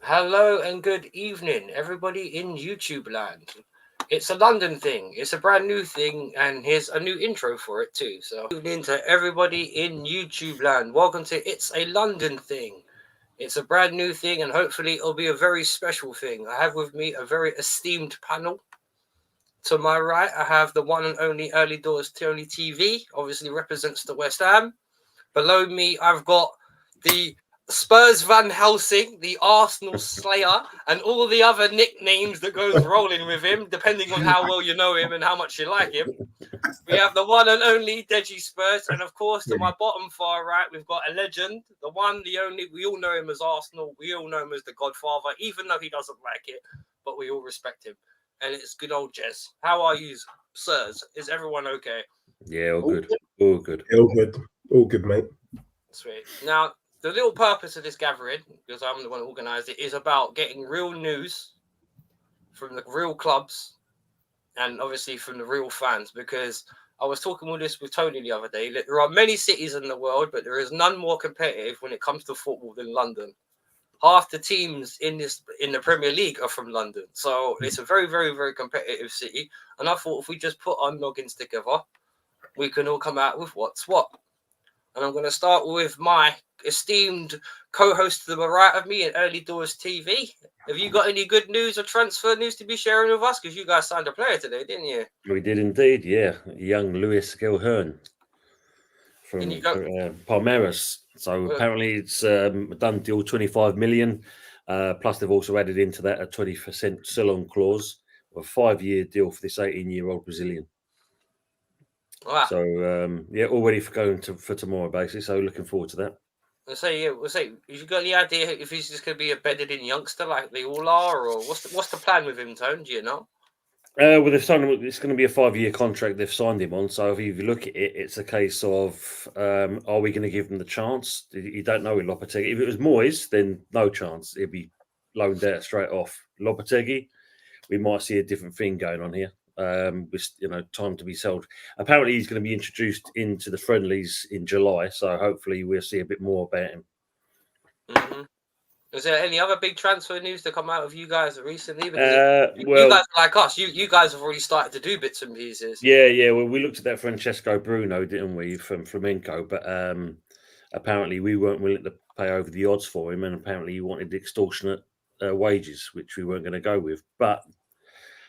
Hello and good evening, everybody in YouTube land. It's a London thing. It's a brand new thing, and here's a new intro for it too. So, good evening to everybody in YouTube land. Welcome to It's a London thing. It's a brand new thing, and hopefully, it'll be a very special thing. I have with me a very esteemed panel. To my right, I have the one and only Early Doors Tony TV. Obviously, represents the West Ham. Below me, I've got the Spurs Van Helsing, the Arsenal Slayer, and all the other nicknames that goes rolling with him, depending on how well you know him and how much you like him. We have the one and only Deji Spurs, and of course, to my bottom far right, we've got a legend, the one, the only. We all know him as Arsenal. We all know him as the Godfather, even though he doesn't like it, but we all respect him. And it's good old Jez. How are you, sirs? Is everyone okay? Yeah, all good. All good. All good. All good, mate. Sweet. Now, the little purpose of this gathering, because I'm the one who organised it, is about getting real news from the real clubs and obviously from the real fans. Because I was talking with this with Tony the other day. That there are many cities in the world, but there is none more competitive when it comes to football than London. Half the teams in the Premier League are from London, so it's a very, very, very competitive city. And I thought if we just put our noggins together, we can all come out with what's what. And I'm going to start with my esteemed co-host to the right of me at Early Doors TV. Have you got any good news or transfer news to be sharing with us? Because you guys signed a player today, didn't you? We did indeed, yeah. Young Lewis Gilhern from Palmeiras. So apparently it's a done deal, 25 million. Plus they've also added into that a 20% sell-on clause, a 5-year deal for this 18-year-old Brazilian. Wow. So yeah, all ready for going for tomorrow, basically. So looking forward to that. We'll say, have you got any idea if he's just going to be a bedded-in youngster like they all are, or what's the plan with him, Tone? Do you know? Well, they've signed him. It's going to be a 5-year contract they've signed him on. So if you look at it, it's a case of are we going to give him the chance? You don't know with Lopetegui. If it was Moyes, then no chance. He'd be loaned out straight off. Lopetegui, we might see a different thing going on here. With time to be sold. Apparently, he's going to be introduced into the friendlies in July. So hopefully, we'll see a bit more about him. Mm-hmm. Is there any other big transfer news to come out of you guys recently? Because you guys are like us. You guys have already started to do bits and pieces. Yeah. Well, we looked at that Francesco Bruno, didn't we, from Flamenco? But apparently we weren't willing to pay over the odds for him, and apparently he wanted extortionate wages, which we weren't going to go with. But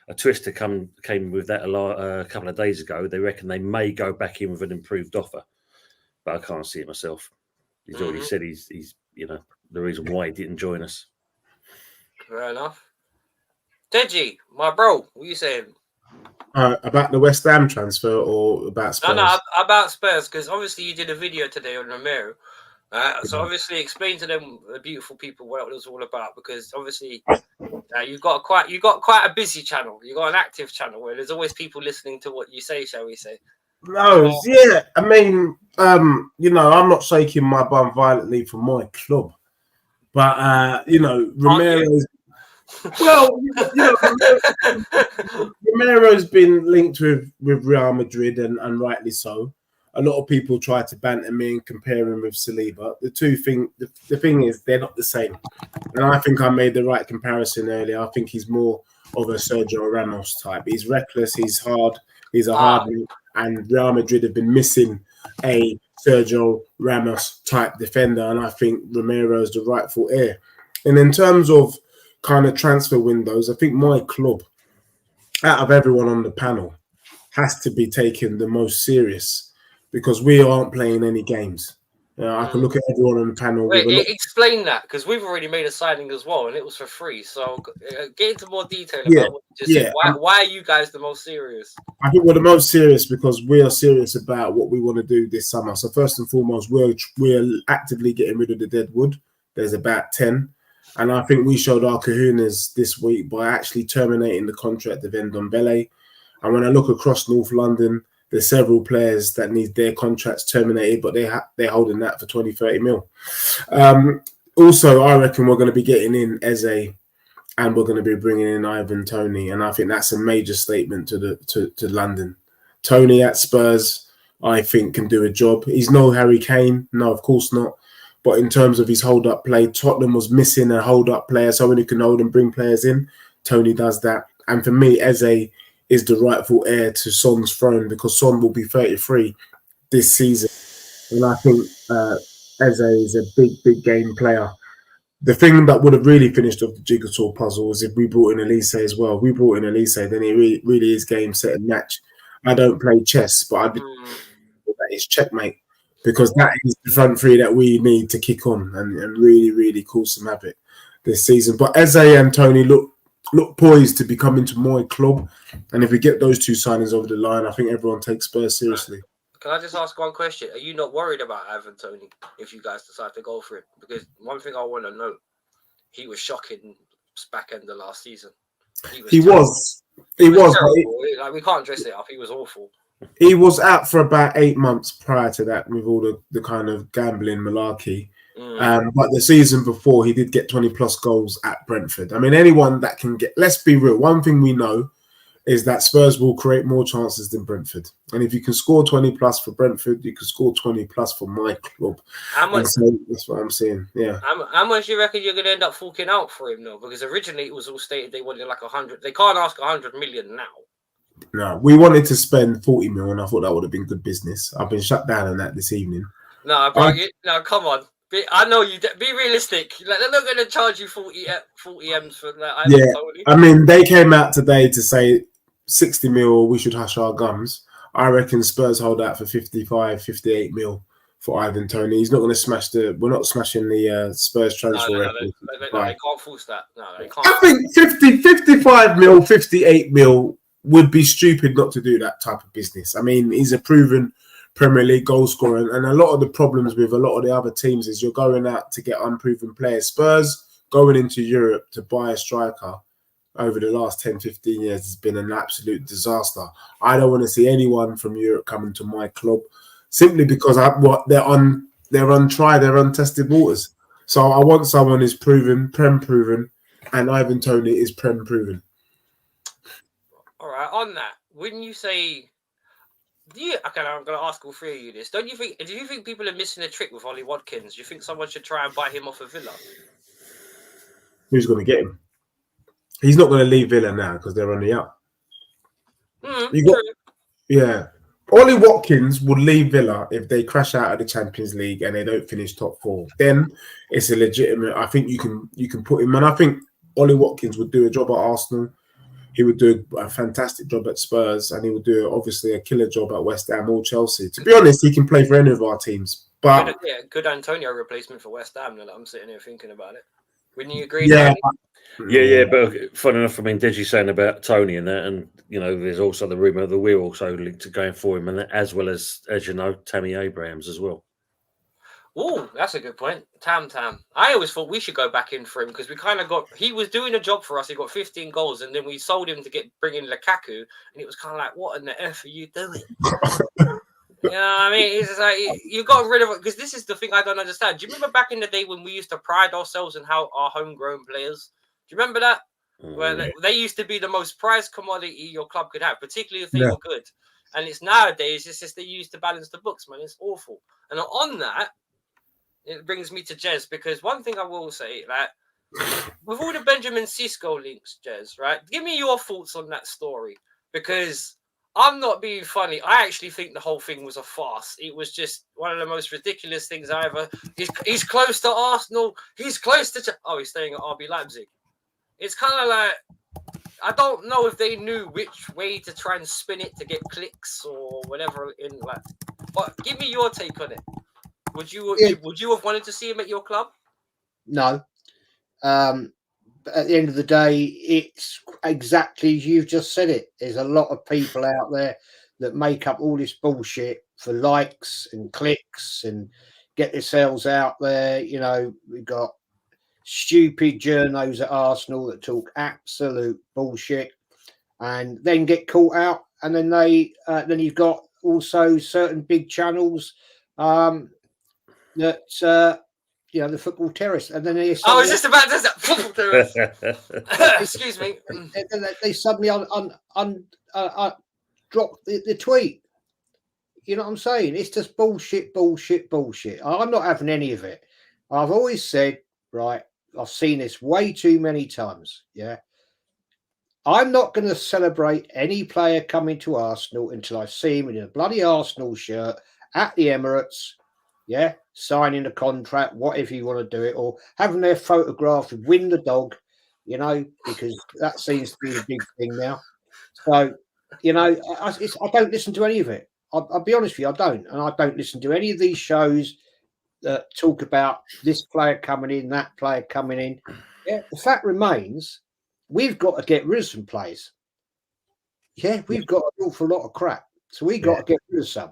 a twister came with that a couple of days ago. They reckon they may go back in with an improved offer, but I can't see it myself. He's already said he's the reason why he didn't join us. Fair enough. Deji, my bro, what are you saying? About the West Ham transfer or about Spurs? No, about Spurs, because obviously you did a video today on Romero. So obviously explain to them, the beautiful people, what it was all about, because obviously you got quite a busy channel. You got an active channel where there's always people listening to what you say, shall we say? No, yeah. I mean, I'm not shaking my bum violently for my club, but Romero's. Well, Romero's been linked with Real Madrid, and rightly so. A lot of people try to banter me and compare him with Saliba. The thing is, they're not the same. And I think I made the right comparison earlier. I think he's more of a Sergio Ramos type. He's reckless, he's hard, he's a hard man. And Real Madrid have been missing a Sergio Ramos type defender. And I think Romero is the rightful heir. And in terms of kind of transfer windows, I think my club, out of everyone on the panel, has to be taken the most serious, because we aren't playing any games. I can look at everyone on the panel. Explain that, because we've already made a signing as well, and it was for free. So get into more detail about what you just said. Why are you guys the most serious? I think we're the most serious because we are serious about what we want to do this summer. So first and foremost, we're actively getting rid of the dead wood. There's about 10. And I think we showed our kahunas this week by actually terminating the contract of Ndombele. And when I look across North London, there's several players that need their contracts terminated, but they're holding that for 20, 30 mil. Also, I reckon we're going to be getting in Eze, and we're going to be bringing in Ivan Toney. And I think that's a major statement to London. Toney at Spurs, I think, can do a job. He's no Harry Kane. No, of course not. But in terms of his hold-up play, Tottenham was missing a hold-up player, someone who can hold and bring players in. Tony does that. And for me, Eze is the rightful heir to Son's throne because Son will be 33 this season. And I think Eze is a big, big game player. The thing that would have really finished off the jigsaw puzzle is if we brought in Elise as well. If we brought in Elise, then it really is game, set, and match. I don't play chess, but I'd be that is checkmate because that is the front three that we need to kick on and really, really cause some havoc this season. But Eze and Tony look poised to be coming to my club. And if we get those two signings over the line, I think everyone takes Spurs seriously. Can I just ask one question? Are you not worried about Ivan Toney if you guys decide to go for it? Because one thing I want to know, he was shocking back end of last season. He was. Like, we can't dress it up. He was awful. He was out for about 8 months prior to that with all the kind of gambling malarkey. But the season before, he did get 20 plus goals at Brentford. I mean, anyone that can get, let's be real, one thing we know is that Spurs will create more chances than Brentford. And if you can score 20 plus for Brentford, you can score 20 plus for my club. So that's what I'm saying. Yeah. How much do you reckon you're going to end up forking out for him, though? Because originally it was all stated they wanted like 100. They can't ask 100 million now. No, we wanted to spend 40 mil, and I thought that would have been good business. I've been shut down on that this evening. No, bro, come on. I know you. Be realistic. Like, they're not going to charge you 40 M's for that. Yeah, I mean, they came out today to say 60 mil, we should hush our gums. I reckon Spurs hold out for 55, 58 mil for Ivan Toney. He's not going to smash we're not smashing the Spurs transfer record. They can't force that. No, they can't. I think 55 mil, 58 mil would be stupid not to do that type of business. I mean, he's a proven Premier League goal scorer, and a lot of the problems with a lot of the other teams is you're going out to get unproven players. Spurs going into Europe to buy a striker over the last 10, 15 years has been an absolute disaster. I don't want to see anyone from Europe coming to my club simply because they're untried, they're untested waters. So I want someone who's proven, Prem proven, and Ivan Toney is Prem proven. All right, on that, wouldn't you say? I'm going to ask all three of you this. Do you think people are missing a trick with Ollie Watkins? Do you think someone should try and buy him off of Villa? Who's going to get him? He's not going to leave Villa now because they're on the up. Yeah. Ollie Watkins would leave Villa if they crash out of the Champions League and they don't finish top 4. Then it's a legitimate. I think you can put him. And I think Ollie Watkins would do a job at Arsenal. He would do a fantastic job at Spurs, and he would do obviously a killer job at West Ham or Chelsea. To be honest, he can play for any of our teams. But good Antonio replacement for West Ham. Now that I'm sitting here thinking about it, wouldn't you agree? Yeah. But fun enough, I mean, Deji saying about Tony and that, and you know, there's also the rumor that we're also linked to going for him, and that, as well as you know, Tammy Abrahams as well. Oh, that's a good point. Tam. I always thought we should go back in for him because we kind of he was doing a job for us. He got 15 goals, and then we sold him to bring in Lukaku, and it was kind of like, what in the F are you doing? You know what I mean? It's just like you got rid of it because this is the thing I don't understand. Do you remember back in the day when we used to pride ourselves in how our homegrown players? Do you remember that? Where they used to be the most prized commodity your club could have, particularly if they were good. And it's nowadays, it's just they used to balance the books, man. It's awful. And on that, it brings me to Jez, because one thing I will say, that with all the Benjamin Sisko links, Jez, right? Give me your thoughts on that story, because I'm not being funny. I actually think the whole thing was a farce. It was just one of the most ridiculous things I ever. He's close to Arsenal. He's close to. He's staying at RB Leipzig. It's kind of like, I don't know if they knew which way to try and spin it to get clicks or whatever in like. But give me your take on it. Would you have wanted to see him at your club? No. But at the end of the day, it's exactly as you've just said it. There's a lot of people out there that make up all this bullshit for likes and clicks and get themselves out there. You know, we've got stupid journos at Arsenal that talk absolute bullshit and then get caught out. And then then you've got also certain big channels that you know, the football terrorists, and then they I was just about to say football terrorists. Excuse me. They suddenly drop the tweet. You know what I'm saying? It's just bullshit. I'm not having any of it. I've always said, right, I've seen this way too many times. Yeah. I'm not going to celebrate any player coming to Arsenal until I see him in a bloody Arsenal shirt at the Emirates. Yeah. Signing a contract, whatever you want to do it, or having their photograph with Win the Dog, because that seems to be the big thing now. So, I don't listen to any of it. I'll be honest with you, I don't. And I don't listen to any of these shows that talk about this player coming in, that player coming in. Yeah, the fact remains, we've got to get rid of some players. Yeah, we've got an awful lot of crap. So we've got to get rid of some.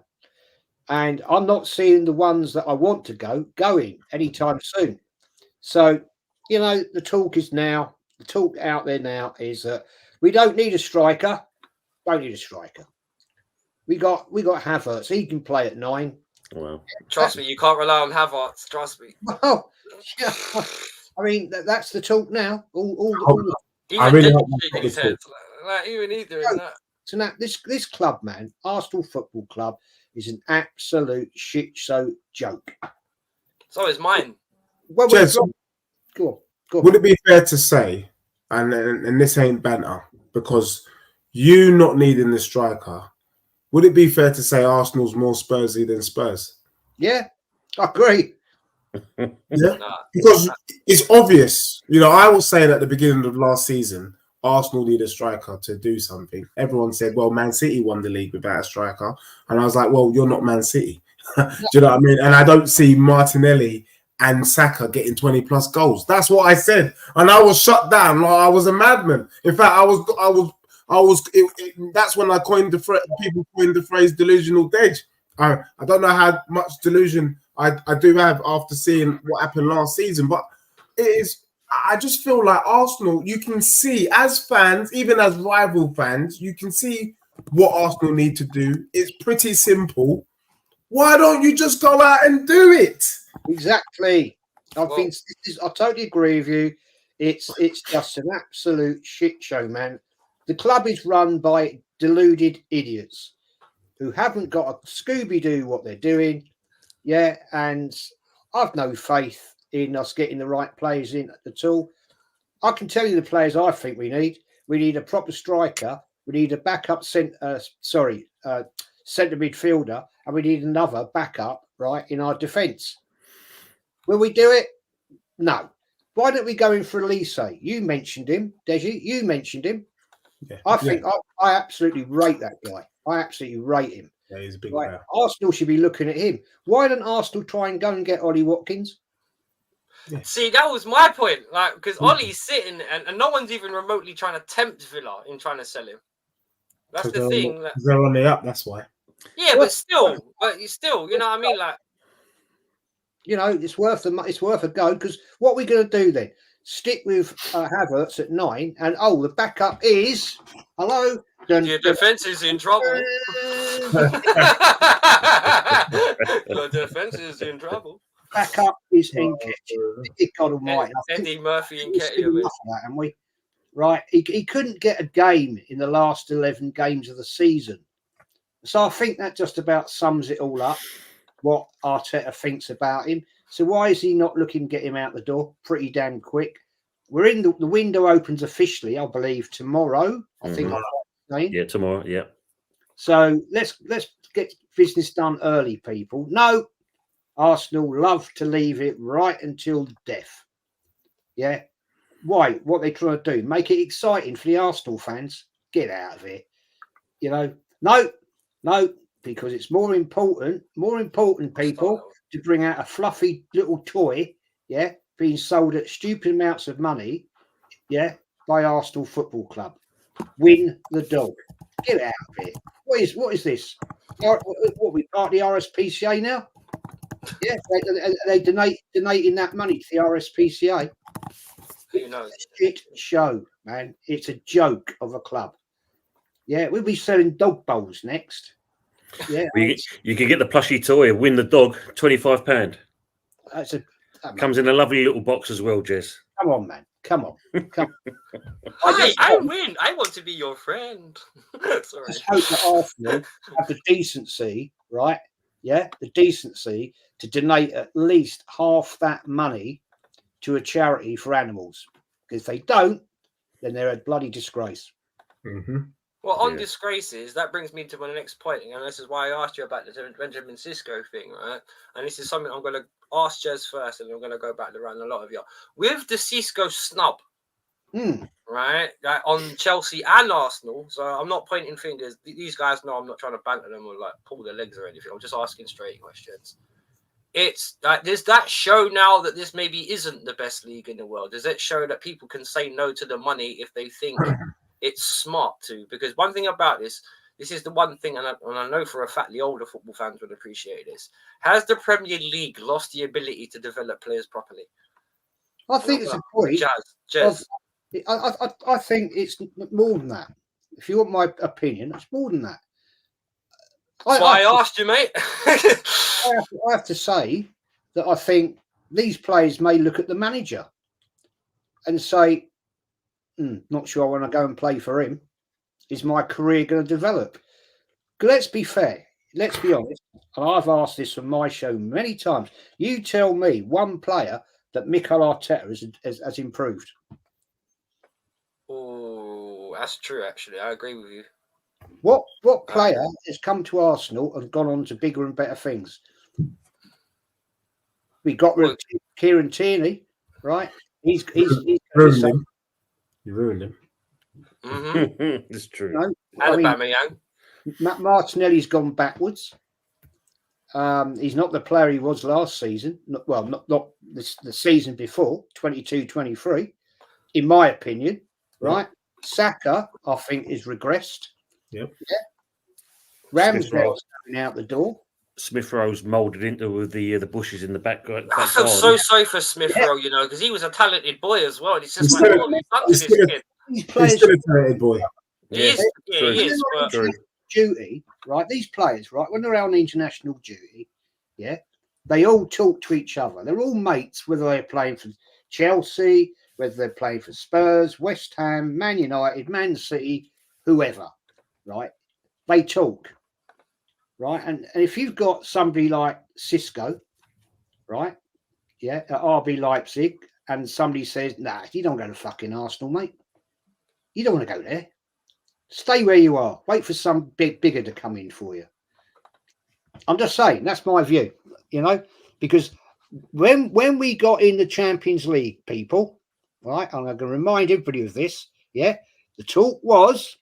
And I'm not seeing the ones that I want to going anytime soon. So, the talk out there now is that we don't need a striker. Don't need a striker. We got Havertz. He can play at 9. Well, Trust me, you can't rely on Havertz. Trust me. Well, yeah. I mean, that's the talk now. Even I really hope Deji shaking his head. Like, even he's doing that. So now this club, man, Arsenal Football Club, is an absolute shit show joke. So is mine. Well, Jez, go on. would it be fair to say, and this ain't banter, because you not needing the striker, would it be fair to say Arsenal's more Spursy than Spurs? Yeah, I agree. Yeah, Nah. because it's obvious. I was saying at the beginning of last season, Arsenal need a striker to do something. Everyone said, well, Man City won the league without a striker. And I was like, well, you're not Man City. Do you know what I mean? And I don't see Martinelli and Saka getting 20 plus goals. That's what I said. And I was shut down. Like I was a madman. In fact, that's when I coined people coined the phrase delusional Deji. I don't know how much delusion I do have after seeing what happened last season, but it is. I just feel like Arsenal, you can see as fans, even as rival fans, you can see what Arsenal need to do. It's pretty simple. Why don't you just go out and do it? Exactly. I totally agree with you. It's just an absolute shit show, man. The club is run by deluded idiots who haven't got a Scooby-Doo what they're doing. Yeah, and I've no faith in us getting the right players in at all. I can tell you the players I think we need. We need a proper striker. We need a backup centre midfielder, and we need another backup, right, in our defence. Will we do it? No. Why don't we go in for Elise? You mentioned him, Deji. You mentioned him. Yeah. I absolutely rate that guy. I absolutely rate him. Yeah, he's a big Right. player. Arsenal should be looking at him. Why don't Arsenal try and go and get Ollie Watkins? Yeah. See, that was my point. Like, because Ollie's sitting and no one's even remotely trying to tempt Villa in trying to sell him. That's the thing. Like, They're on the up, that's why. yeah, but still, you know what I mean? Like, It's worth a go, because what are we going to do then? Stick with Havertz at 9, and the backup is your defense is in trouble. Your defense is in trouble. Backup is Nketiah. God Almighty! Eddie Murphy and We've seen enough of that, haven't we? Right, he couldn't get a game in the last 11 games of the season, so I think that just about sums it all up. What Arteta thinks about him. So why is he not looking to get him out the door pretty damn quick? We're in the window opens officially, I believe, tomorrow. I think. Yeah, tomorrow. Yeah. So let's get business done early, people. No, Arsenal love to leave it right until death. Yeah. Why? What they trying to do? Make it exciting for the Arsenal fans? Get out of it. No. Because it's more important, people, to bring out a fluffy little toy, yeah, being sold at stupid amounts of money, yeah, by Arsenal Football Club. Win the dog. Get out of it. What is this? What we part of the RSPCA now? Yeah, they donating that money to the RSPCA. Who knows? Shit show, man. It's a joke of a club. Yeah, we'll be selling dog bowls next. Yeah, you can get the plushie toy, Win the Dog, £25. Comes in a lovely little box as well, Jez. Come on, man. Come on. I win. I want to be your friend. Sorry. I just hope that Arsenal have the decency, right, the decency to donate at least half that money to a charity for animals. Because if they don't, then they're a bloody disgrace. Mm-hmm. Well, on disgraces, that brings me to my next point, and this is why I asked you about the Benjamin Sisko thing, right? And this is something I'm going to ask Jez first, and I'm going to go back around a lot of you. With the Sisko snub, right, like on Chelsea and Arsenal, so I'm not pointing fingers. These guys know I'm not trying to banter them or like pull their legs or anything. I'm just asking straight questions. It's like, does that show now that this maybe isn't the best league in the world? Does it show that people can say no to the money if they think it's smart to? Because one thing about this is the one thing, and I know for a fact the older football fans would appreciate this. Has the Premier League lost the ability to develop players properly? I think it's a point. Jez. I think it's more than that. If you want my opinion, it's more than that. That's why I asked you, mate. I have to say that I think these players may look at the manager and say, not sure I want to go and play for him. Is my career going to develop? Let's be fair. Let's be honest. And I've asked this on my show many times. You tell me one player that Mikel Arteta has improved. Oh, that's true, actually. I agree with you. What player has come to Arsenal and gone on to bigger and better things? We got rid of Kieran Tierney, right? He's ruined him. You ruined him. Mm-hmm. It's true. You know, Aubameyang. Martinelli's gone backwards. He's not the player he was last season. Not the season before, 22-23, in my opinion, right? Saka, I think, is regressed. Yep. Yeah. Ramsdale's coming out the door. Smith Rowe's moulded into the bushes in the back. I feel so sorry for Smith Rowe, you know, because he was a talented boy as well. And it's just like, what have you done to this kid? He's still a talented boy. He is. But duty, right? These players, right, when they're on international duty, they all talk to each other. They're all mates, whether they're playing for Chelsea, whether they're playing for Spurs, West Ham, Man United, Man City, whoever, right? They talk, right? And if you've got somebody like Sisko, right, at RB Leipzig, and somebody says, nah, you don't go to fucking Arsenal, mate. You don't want to go there. Stay where you are. Wait for some bigger to come in for you. I'm just saying, that's my view, you know, because when we got in the Champions League, people, right, I'm going to remind everybody of this, the talk was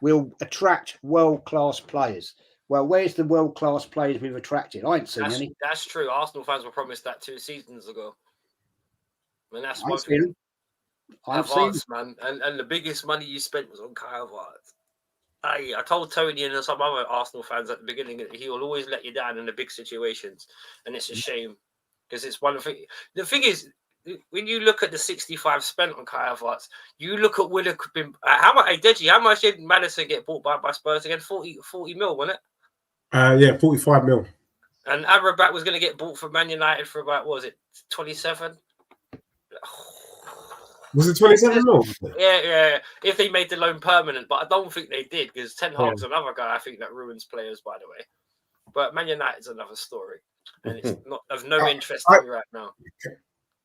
we'll attract world-class players. Well, where's the world-class players we've attracted? I ain't seen any. That's true. Arsenal fans were promised that 2 seasons ago. And that's one seen thing. I've seen man. And the biggest money you spent was on Kyle Havertz. I told Tony and some other Arsenal fans at the beginning that he will always let you down in the big situations. And it's a shame because it's one thing. The thing is, when you look at the 65 spent on Kyle Havertz, you look at Willock. How much, Deji, how much did Madison get bought by Spurs again? 40 mil, wasn't it? 45 mil. And Amrabat was going to get bought for Man United for about, what was it, 27? Was it 27 mil? Yeah. If they made the loan permanent, but I don't think they did because Ten Hag's another guy I think that ruins players, by the way. But Man United's another story, and it's not of no interest to me right now.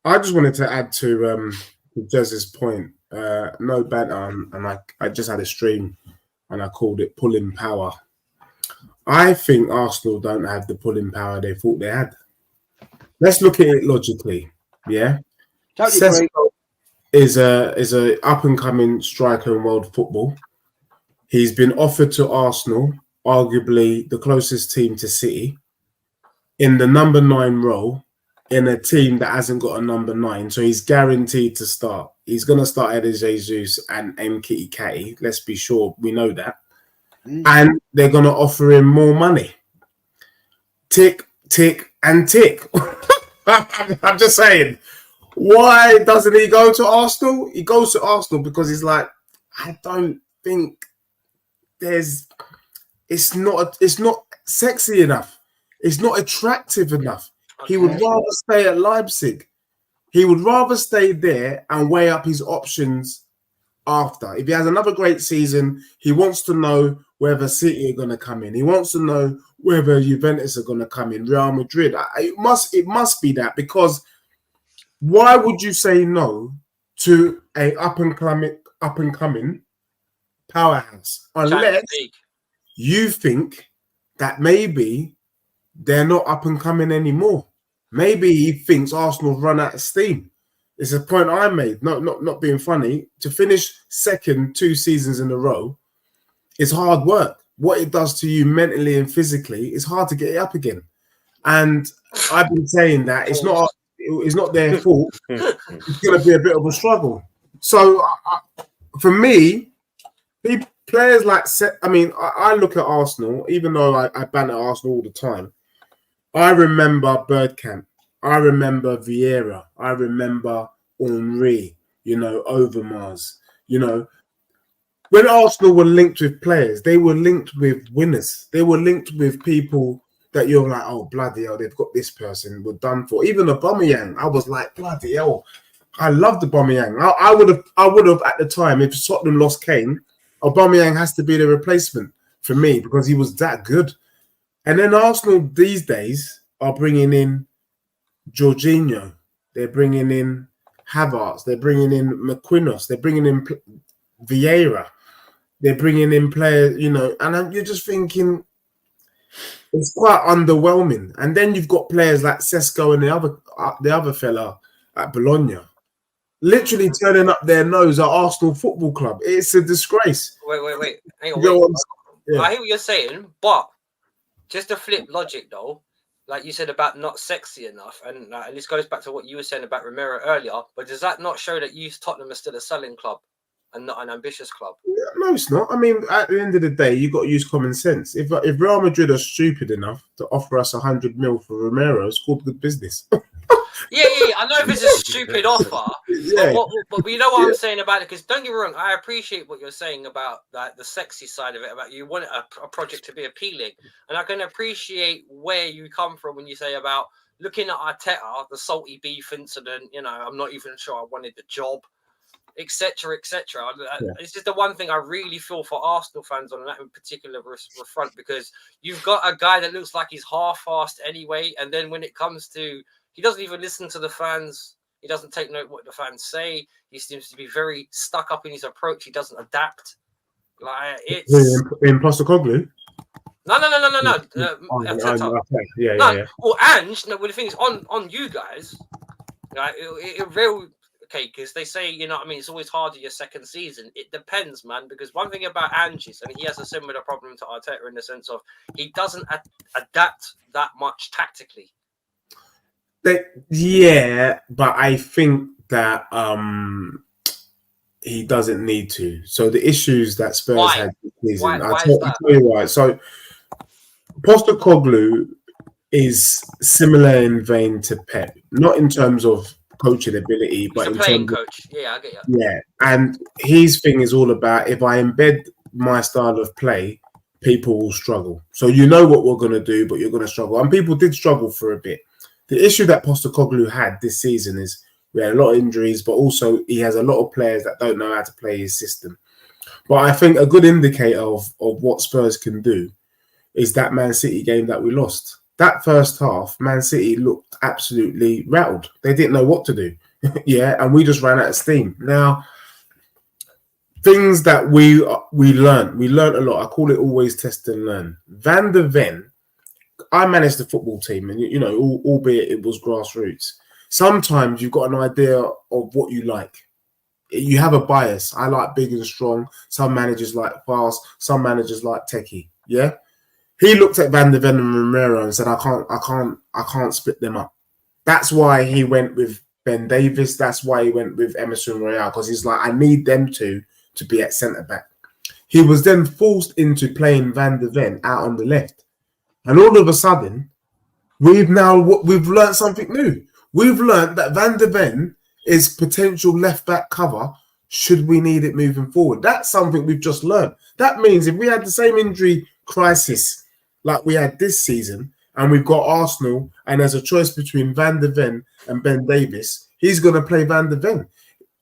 I just wanted to add to Jez's point. No banter, and I just had a stream, and I called it pulling power. I think Arsenal don't have the pulling power they thought they had. Let's look at it logically. Yeah, totally is a up and coming striker in world football. He's been offered to Arsenal, arguably the closest team to City, in the number 9 role in a team that hasn't got a number 9. So he's guaranteed to start. He's going to start Eder Jesus and Nketiah. Let's be sure we know that. And they're going to offer him more money. Tick, tick, and tick. I'm just saying. Why doesn't he go to Arsenal? He goes to Arsenal because he's like, I don't think it's not sexy enough. It's not attractive enough. Okay. He would rather stay at Leipzig. He would rather stay there and weigh up his options after. If he has another great season, he wants to know whether City are going to come in. He wants to know whether Juventus are going to come in, Real Madrid. It must be that, because why would you say no to a up and coming powerhouse unless Champions League. you think that maybe they're not up and coming anymore? Maybe he thinks Arsenal run out of steam. It's a point I made, not being funny. To finish second 2 seasons in a row is hard work. What it does to you mentally and physically, it's hard to get it up again. And I've been saying that it's not their fault. It's going to be a bit of a struggle. So for me, players like, I look at Arsenal, even though I banter Arsenal all the time. I remember Bergkamp. I remember Vieira. I remember Henry, Overmars. When Arsenal were linked with players, they were linked with winners. They were linked with people that you're like, oh, bloody hell, they've got this person, we're done for. Even Aubameyang, I was like, bloody hell, I loved Aubameyang. I would have at the time, if Tottenham lost Kane, Aubameyang has to be the replacement for me because he was that good. And then Arsenal these days are bringing in Jorginho. They're bringing in Havertz. They're bringing in McQuinnus. They're bringing in Vieira. They're bringing in players, and you're just thinking it's quite underwhelming. And then you've got players like Sesko and the other fella at Bologna, literally turning up their nose at Arsenal Football Club. It's a disgrace. Wait. Hang on. Yeah. I hear what you're saying, but just to flip logic though, like you said about not sexy enough, and this goes back to what you were saying about Romero earlier, but does that not show that Tottenham is still a selling club and not an ambitious club? Yeah, no, it's not. I mean, at the end of the day, you got to use common sense. If Real Madrid are stupid enough to offer us 100 mil for Romero, it's called good business. Yeah. I know this is a stupid offer, but you know what I'm saying about it. Because don't get me wrong, I appreciate what you're saying about the sexy side of it. About you want a project to be appealing, and I can appreciate where you come from when you say about looking at Arteta, the salty beef incident. I'm not even sure I wanted the job, etc. It's just the one thing I really feel for Arsenal fans on that in particular front, because you've got a guy that looks like he's half-assed anyway, and then when it comes to, he doesn't even listen to the fans. He doesn't take note of what the fans say. He seems to be very stuck up in his approach. He doesn't adapt. Like it's in Postecoglou. No. Yeah. Well, Ange. No, well, the thing is on you guys. Like because they say, it's always harder your second season. It depends, man, because one thing about Ange is, and he has a similar problem to Arteta in the sense of he doesn't adapt that much tactically. Yeah, but I think that he doesn't need to. So the issues that Spurs had this season, I'll tell you why. So Postecoglou is similar in vein to Pep, not in terms of coaching ability, but in terms of coach. Yeah, I get you. Yeah, and his thing is all about, if I embed my style of play, people will struggle. So you know what we're going to do, but you're going to struggle. And people did struggle for a bit. The issue that Postecoglou had this season is we had a lot of injuries, but also he has a lot of players that don't know how to play his system. But I think a good indicator of what Spurs can do is that Man City game that we lost. That first half, Man City looked absolutely rattled. They didn't know what to do. And we just ran out of steam. Now, things that we learned a lot. I call it always test and learn. Van der Ven, I managed the football team, and albeit it was grassroots. Sometimes you've got an idea of what you like. You have a bias. I like big and strong. Some managers like fast. Some managers like techie. Yeah. He looked at Van der Ven and Romero and said, I can't split them up. That's why he went with Ben Davies. That's why he went with Emerson Royale, because he's like, I need them to be at centre back. He was then forced into playing Van der Ven out on the left. And all of a sudden, we've learned something new. We've learned that Van der Ven is potential left back cover should we need it moving forward. That's something we've just learned. That means if we had the same injury crisis like we had this season, and we've got Arsenal, and there's a choice between Van der Ven and Ben Davies, he's going to play Van der Ven.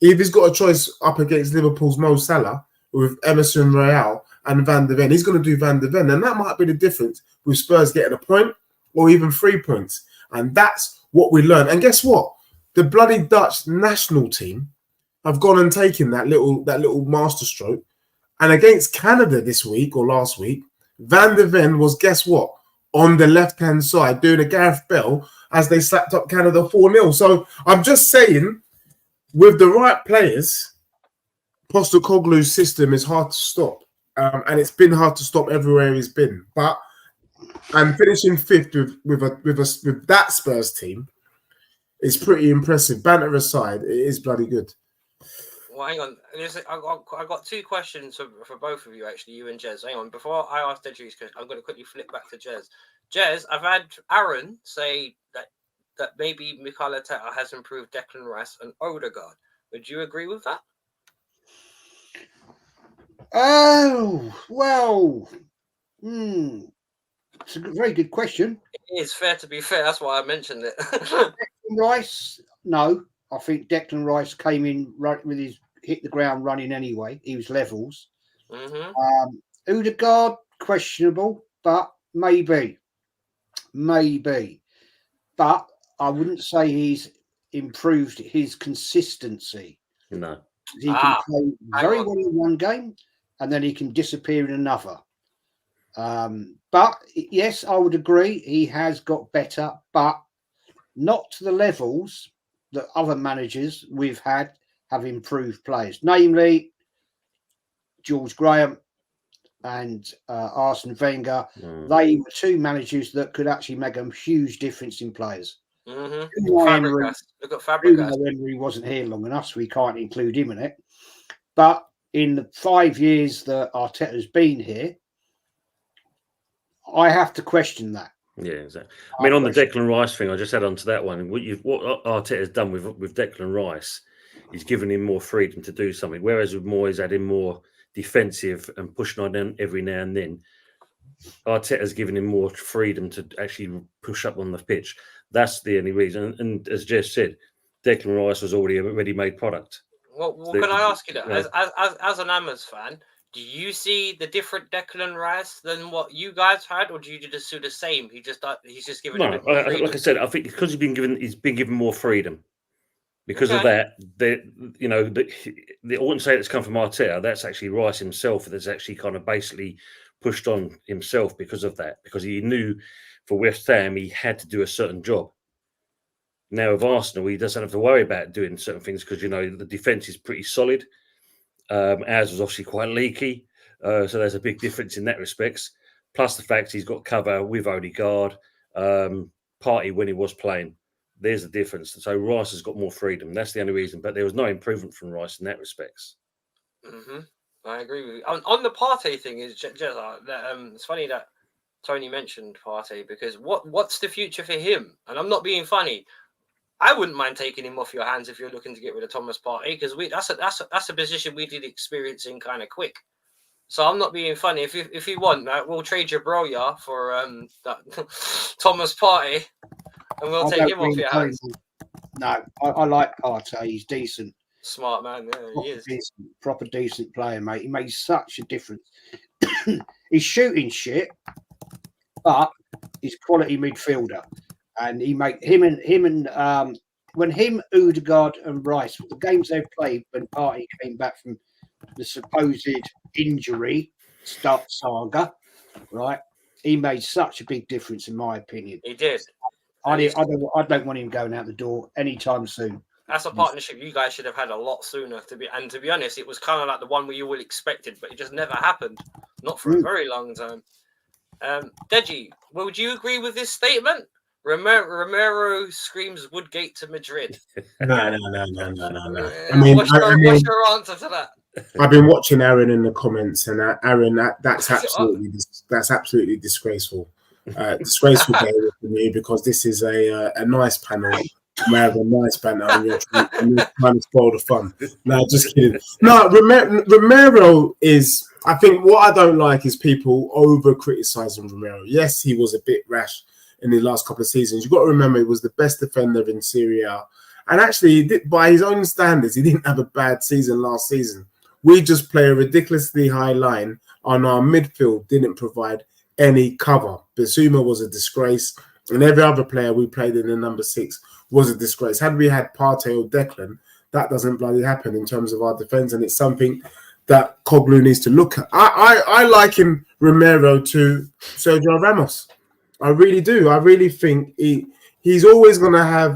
If he's got a choice up against Liverpool's Mo Salah with Emerson Royale and Van de Ven. He's going to do Van de Ven, and that might be the difference with Spurs getting a point or even 3 points. And that's what we learn. And guess what? The bloody Dutch national team have gone and taken that little masterstroke. And against Canada this week or last week, Van de Ven was, guess what? On the left-hand side doing a Gareth Bell as they slapped up Canada 4-0. So I'm just saying, with the right players, Postecoglou's system is hard to stop. And it's been hard to stop everywhere he's been. But I'm finishing fifth with that Spurs team. It's pretty impressive. Banter aside, it is bloody good. Well, hang on. I got 2 questions for both of you, actually, you and Jez. Hang on. Before I ask Deji's question, I'm going to quickly flip back to Jez. Jez, I've had Aaron say that maybe Mikel Arteta has improved Declan Rice and Odegaard. Would you agree with that? Oh, well. It's a very good question. It is fair to be fair. That's why I mentioned it. Declan Rice, no. I think Declan Rice came in right with hit the ground running anyway. He was levels. Mm-hmm. Odegaard, questionable, but maybe. But I wouldn't say he's improved his consistency. No. He can play very well in one game and then he can disappear in another. But yes, I would agree. He has got better, but not to the levels that other managers we've had have improved players, namely George Graham and Arsene Wenger. They were 2 managers that could actually make a huge difference in players. Mm-hmm. Look at Fabregas. Henry wasn't here long enough, so we can't include him in it. But in the 5 years that Arteta's been here, I have to question that. Yeah, exactly. I mean, on the Declan Rice thing, I just add on to that one. What Arteta's done with Declan Rice, he's given him more freedom to do something. Whereas with Moyes, had him more defensive and pushing on them every now and then. Arteta's given him more freedom to actually push up on the pitch. That's the only reason. And as Jess said, Declan Rice was already a ready-made product. Well, can I ask you that? As an Amers fan, do you see the different Declan Rice than what you guys had, or do you just do the same? He's just given. No, like I said, I think because he's been given more freedom. Because of that, I wouldn't say it's come from Arteta. That's actually Rice himself that's actually kind of basically pushed on himself because of that. Because he knew for West Ham he had to do a certain job. Now with Arsenal, he doesn't have to worry about doing certain things because the defence is pretty solid. Ours was obviously quite leaky, so there's a big difference in that respects. Plus the fact he's got cover with Odegaard, Partey when he was playing. There's the difference. So Rice has got more freedom. That's the only reason. But there was no improvement from Rice in that respects. Mm-hmm. I agree with you. On the Partey thing, it's funny that Tony mentioned Partey because what's the future for him? And I'm not being funny. I wouldn't mind taking him off your hands if you're looking to get rid of Thomas Partey because that's a position we did experience in kind of quick. So I'm not being funny. If you want, we'll trade your Broya for that Thomas Partey, and we'll take him off your hands. No, I like Partey. He's decent, smart man. Yeah, he is proper decent player, mate. He makes such a difference. He's shooting shit, but he's quality midfielder. And he make him and when him, Odegaard and Rice, the games they've played when Partey came back from the supposed injury saga, right? He made such a big difference in my opinion. He did. I don't want him going out the door anytime soon. That's a partnership you guys should have had a lot sooner. To be honest, it was kind of like the one where you all expected, but it just never happened. Not for a very long time. Deji, would you agree with this statement? Romero screams Woodgate to Madrid. No. I mean, what's your answer to that? I've been watching Aaron in the comments, and Aaron, that's absolutely disgraceful. Disgraceful day for me because this is a nice panel. We have a nice banter, and you're trying to spoil the fun. No, just kidding. No, Romero is. I think what I don't like is people over criticizing Romero. Yes, he was a bit rash in the last couple of seasons. You've got to remember he was the best defender in Serie A. And actually, by his own standards, he didn't have a bad season last season. We just play a ridiculously high line, and our midfield didn't provide any cover. Bissouma was a disgrace, and every other player we played in the number 6 was a disgrace. Had we had Partey or Declan, that doesn't bloody happen in terms of our defence, and it's something that Koglu needs to look at. I liken Romero to Sergio Ramos. I really do. I really think he's always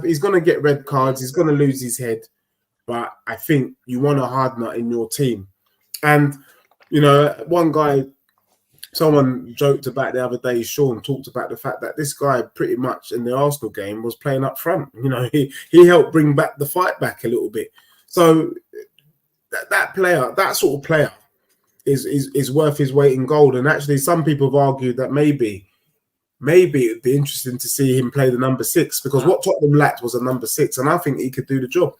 he's going to get red cards. He's going to lose his head. But I think you want a hard nut in your team. And, you know, one guy, someone joked about the other day, Sean talked about the fact that this guy pretty much in the Arsenal game was playing up front. You know, he helped bring back the fight back a little bit. So that player, that sort of player is worth his weight in gold. And actually, some people have argued that maybe it'd be interesting to see him play the number 6, because what Tottenham lacked was a number 6, and I think he could do the job.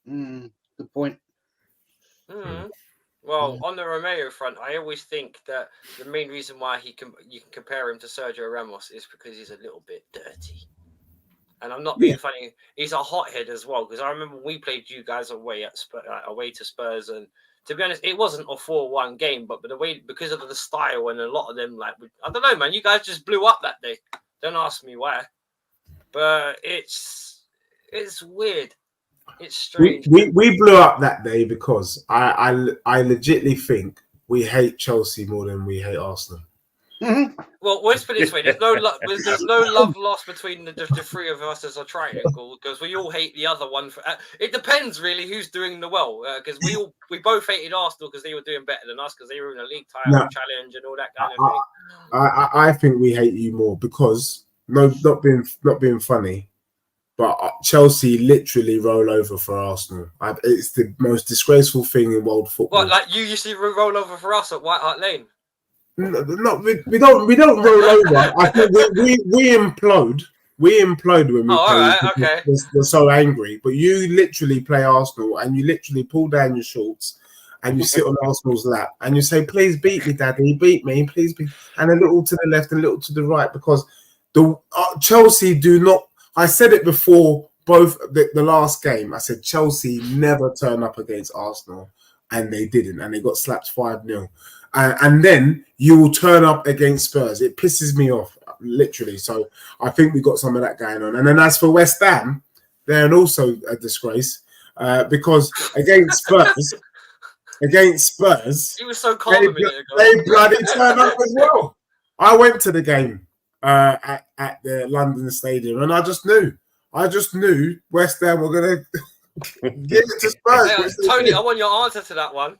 Good point. Well, on the Romero front, I always think that the main reason why you can compare him to Sergio Ramos is because he's a little bit dirty. And I'm not being funny. He's a hothead as well, because I remember we played you guys away to Spurs, and to be honest, it wasn't a 4-1 game, but the way, because of the style, and a lot of them, like, I don't know, man, you guys just blew up that day. Don't ask me why, but it's weird. It's strange. We blew up that day because I legitimately think we hate Chelsea more than we hate Arsenal. Well, let's put it this way: there's no love lost between the three of us as a triangle, because we all hate the other one. It depends really who's doing the well, because we both hated Arsenal because they were doing better than us, because they were in a league title challenge and all that kind of thing. I think we hate you more because not being funny. But Chelsea literally roll over for Arsenal. It's the most disgraceful thing in world football. What, like you used to roll over for us at White Hart Lane? No, we don't roll over. I think we implode. We implode when we play. All right, okay. We're so angry. But you literally play Arsenal, and you literally pull down your shorts, and you sit on Arsenal's lap, and you say, "Please beat me, Daddy. Beat me, please beat." And a little to the left, and a little to the right, because the Chelsea do not. I said it before both the last game. I said Chelsea never turn up against Arsenal, and they didn't, and they got slapped 5-0. And then you will turn up against Spurs. It pisses me off, literally. So I think we got some of that going on. And then as for West Ham, they're also a disgrace because against Spurs, He was so calm a minute ago. They bloody turn up as well. I went to the game at the London Stadium, and I just knew West Ham were going to give it to Spurs. Hey, Tony, I want your answer to that one.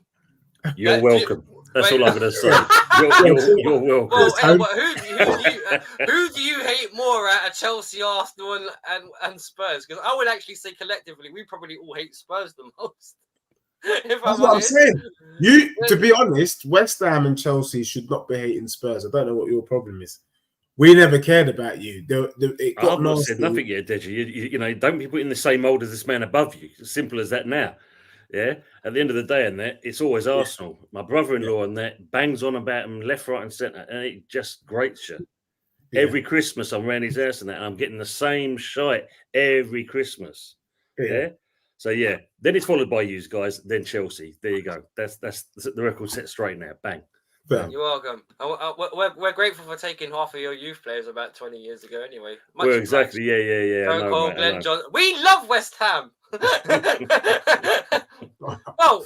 You're welcome. That's all I'm going to say. You're welcome. Well, who do you hate more at Chelsea, Arsenal, and Spurs? Because I would actually say collectively, we probably all hate Spurs the most. That's what I'm saying. To be honest, West Ham and Chelsea should not be hating Spurs. I don't know what your problem is. We never cared about you. I've not said nothing yet, Deji. You know, don't be put in the same mould as this man above you. It's simple as that now. Yeah. At the end of the day, and that it's always Arsenal. My brother-in-law and that bangs on about him left, right, and centre, and it just grates you. Yeah. Every Christmas, I'm around his house and that, and I'm getting the same shite every Christmas. Yeah. So yeah, then it's followed by you guys, then Chelsea. There you go. That's the record set straight now. Bang. You're welcome. We're grateful for taking half of your youth players about 20 years ago. Anyway, well, exactly. Yeah. Glenn John. We love West Ham. Well,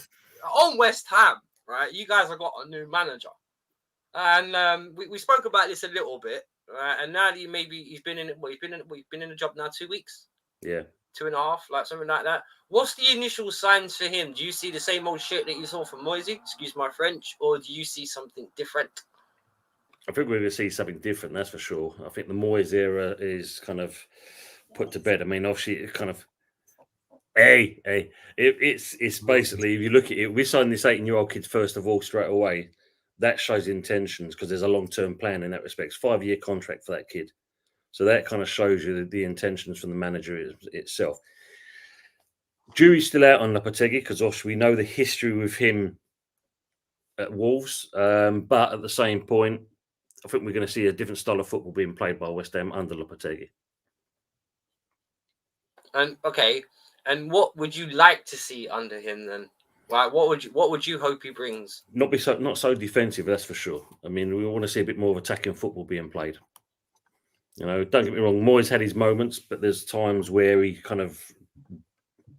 on West Ham, right? You guys have got a new manager, and we spoke about this a little bit, right? And now he's been in the job now 2 weeks. Yeah. 2.5, like something like that. What's the initial signs for him? Do you see the same old shit that you saw from Moisey? Excuse my French, or do you see something different? I think we're going to see something different. That's for sure. I think the Moyes era is kind of put to bed. I mean, obviously, it kind of. It's basically, if you look at it, we signed this 18-year-old kid first of all straight away. That shows intentions because there's a long-term plan in that respect. It's 5-year contract for that kid. So that kind of shows you the intentions from the manager itself. Jury's still out on Lopetegui because obviously we know the history with him at Wolves. But at the same point, I think we're going to see a different style of football being played by West Ham under Lopetegui. And okay, and what would you like to see under him then? Like, what would you hope he brings? Not so defensive, that's for sure. I mean, we want to see a bit more of attacking football being played. You know, don't get me wrong, Moyes had his moments, but there's times where he kind of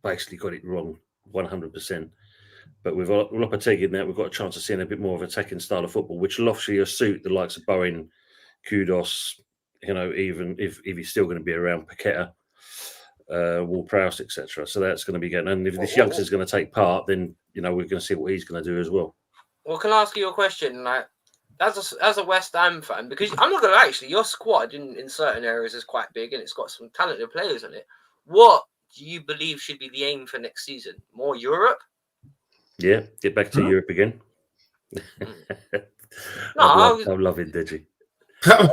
basically got it wrong 100%. But with Lopetegui now, we've got a chance of seeing a bit more of attacking style of football, which will obviously suit the likes of Bowen, Kudos, you know, even if he's still going to be around, Paqueta, Ward-Prowse, etc. So that's going to be good. And if this youngster's going to take part, then, you know, we're going to see what he's going to do as well. Well, can I ask you a question? Like, as a West Ham fan, because I'm not going to actually, your squad in certain areas is quite big and it's got some talented players in it. What do you believe should be the aim for next season? More Europe? Yeah, get back to Europe again. No, I'm loving Deji. All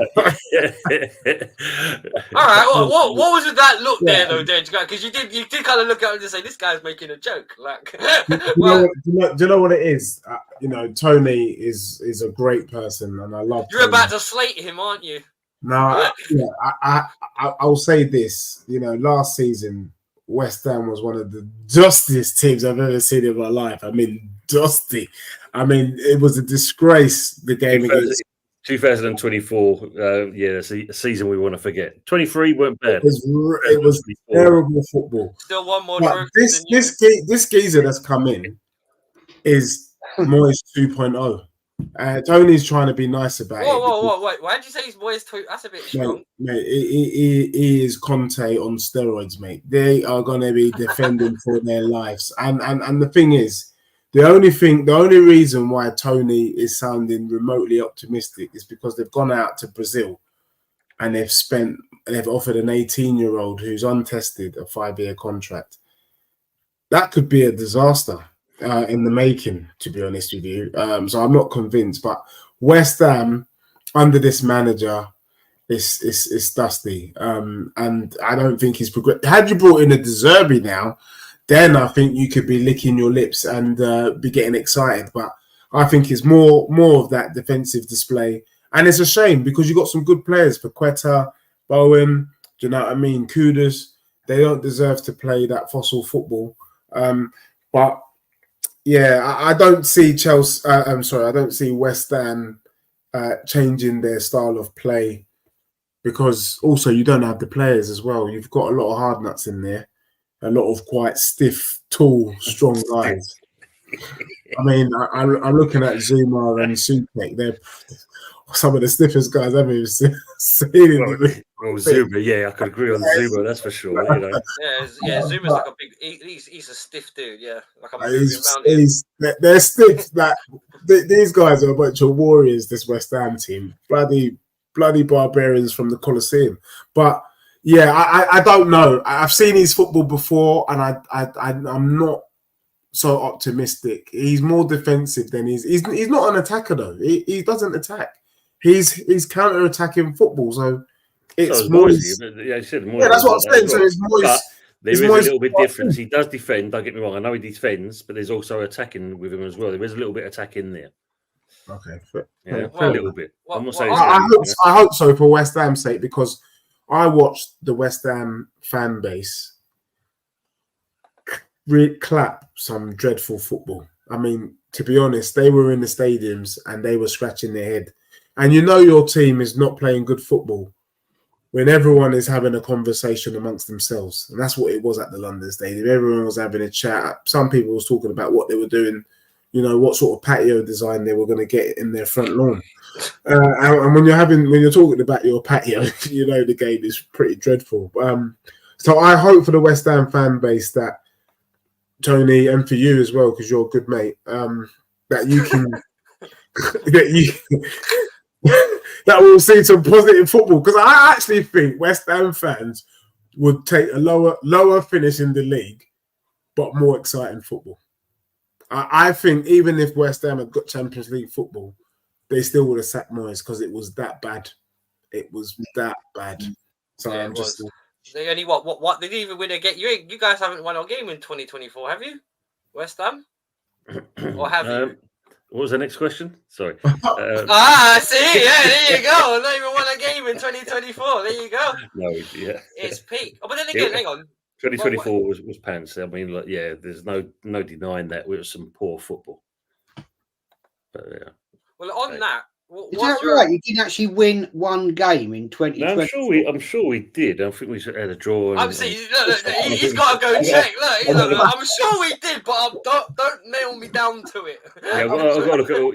right. What was with that look there, though, Deji? Because you did kind of look at him and say, "This guy's making a joke." Like, do you know what it is? You know, Tony is a great person, and I love. You're about to slate him, aren't you? No, I'll say this. You know, last season West Ham was one of the dustiest teams I've ever seen in my life. I mean, dusty. I mean, it was a disgrace. The game against 2024, it's a season we want to forget. 23 weren't bad. It was terrible football. Still one more. But this geezer that's come in is Moyes 2.0. Tony's trying to be nice about it. Whoa! Wait, why did you say he's Moyes 2? That's a bit strong. Mate, he is Conte on steroids, mate. They are going to be defending for their lives. And the thing is, the only reason why Tony is sounding remotely optimistic is because they've gone out to Brazil and they've offered an 18-year-old who's untested a 5-year contract. That could be a disaster in the making, to be honest with you. So I'm not convinced. But West Ham, under this manager, is dusty. And I don't think he's progressed. Had you brought in a De Zerbi now, then I think you could be licking your lips and be getting excited. But I think it's more of that defensive display. And it's a shame because you got some good players, Paqueta, Bowen, do you know what I mean? Kudos. They don't deserve to play that fossil football. But yeah, I don't see Chelsea. I don't see West Ham changing their style of play because also you don't have the players as well. You've got a lot of hard nuts in there. A lot of quite stiff, tall, strong guys. I mean, I'm looking at Zuma and Supek. They're some of the stiffest guys I've ever seen. Well, Zuma, yeah, I could agree on Zuma, that's for sure. You know. Yeah, Zuma's like a big. He's a stiff dude. Yeah, like they're stiff. Like these guys are a bunch of warriors. This West Ham team, bloody barbarians from the Colosseum, but. Yeah, I don't know. I've seen his football before, and I'm not so optimistic. He's more defensive than he's not an attacker though. He doesn't attack. He's counter-attacking football. So it's Moyes. Yeah, I said Moyes. Yeah, that's what I'm saying. So it's Moyes. But there is a little bit difference. He does defend. Don't get me wrong. I know he defends, but there's also attacking with him as well. There is a little bit of attack in there. Okay, yeah, a little bit. I'm not saying. I hope so for West Ham's sake because. I watched the West Ham fan base clap some dreadful football. I mean, to be honest, they were in the stadiums and they were scratching their head. And you know your team is not playing good football when everyone is having a conversation amongst themselves. And that's what it was at the London Stadium. Everyone was having a chat. Some people was talking about what they were doing, you know, what sort of patio design they were going to get in their front lawn. And when you're talking about your patio, you know the game is pretty dreadful. So I hope for the West Ham fan base that Tony and for you as well, because you're a good mate, that you can that we'll see some positive football. Because I actually think West Ham fans would take a lower finish in the league, but more exciting football. I think even if West Ham had got Champions League football, they still would have sacked Moyes because it was that bad. It was that bad. So yeah, I'm just. They only what? They didn't even win a game. You guys haven't won a game in 2024, have you? West Ham, or have you? What was the next question? Sorry. See, yeah, there you go. Not even won a game in 2024. There you go. No, yeah. It's peak. Oh, but then again, hang on. 2024 was pants. I mean, like, yeah, there's no denying that it was some poor football. But yeah. Well, on that, Is that right? You didn't actually win one game in 2020. No, I'm sure we did. I think we had a draw. I'm saying, he's got to go check. Look, I'm sure we did, but don't nail me down to it. Yeah, I've got to look at all,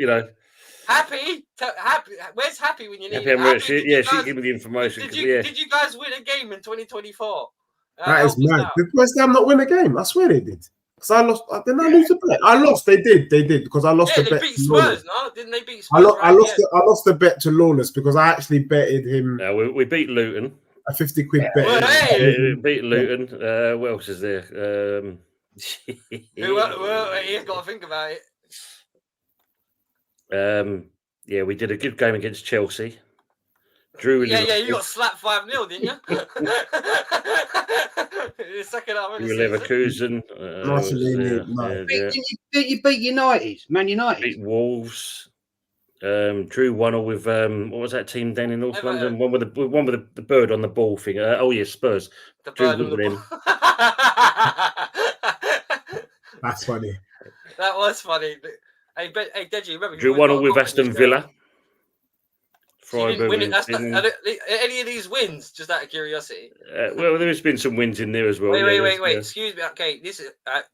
Happy. Where's Happy when you need Happy, it? she gave me the information. Did you guys win a game in 2024? That is mad. Did West Ham not win a game? I swear they did. Because I lost. Didn't I lose the bet? I lost. They did. Because I lost the bet. They beat Spurs, no? Didn't they beat Spurs? I lost the bet to Lawless because I actually betted him. Yeah, we beat Luton. A 50 quid bet. Well, hey. Beat Luton. What else is there? He's got to think about it. Yeah, we did a good game against Chelsea. Drew. You got slapped 5-0, didn't you? The second half of the Leverkusen. You beat United, Man United. Beat Wolves. Drew 1-0 with what was that team down in North London? One with the bird on the ball thing. Spurs. The bird on the ball. That's funny. That was funny. Hey, Deji, remember Drew 1-0 with Aston Villa. So you didn't win it. Any of these wins, just out of curiosity. Well, there's been some wins in there as well. Wait. Excuse me. Okay, this is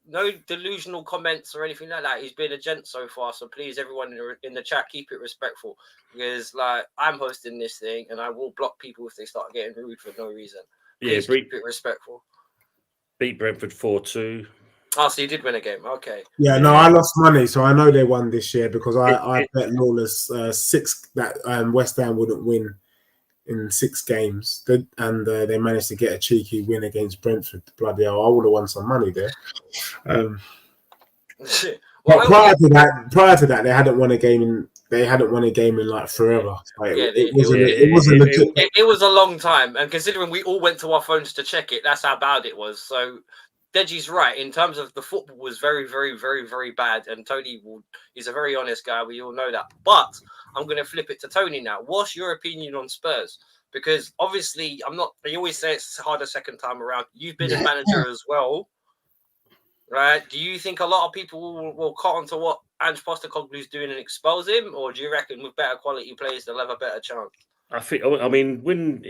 no delusional comments or anything like that. He's been a gent so far, so please, everyone in the chat, keep it respectful because, like, I'm hosting this thing and I will block people if they start getting rude for no reason. Please keep it respectful. Beat Brentford 4-2. Oh, so you did win a game. Okay. Yeah, no, I lost money, so I know they won this year because I bet Lawless 6 that West Ham wouldn't win in 6 games, and they managed to get a cheeky win against Brentford. Bloody hell, I would have won some money there. But prior to that, they hadn't won a game in like forever. Like, it was a long time, and considering we all went to our phones to check it, that's how bad it was. So. Deji's right. In terms of the football was very, very, very, very bad. And Tony is a very honest guy. We all know that. But I'm going to flip it to Tony now. What's your opinion on Spurs? Because obviously, they always say it's harder second time around. You've been a manager as well, right? Do you think a lot of people will cotton to what Ange Postecoglou's doing and expose him? Or do you reckon with better quality players, they'll have a better chance? I mean, when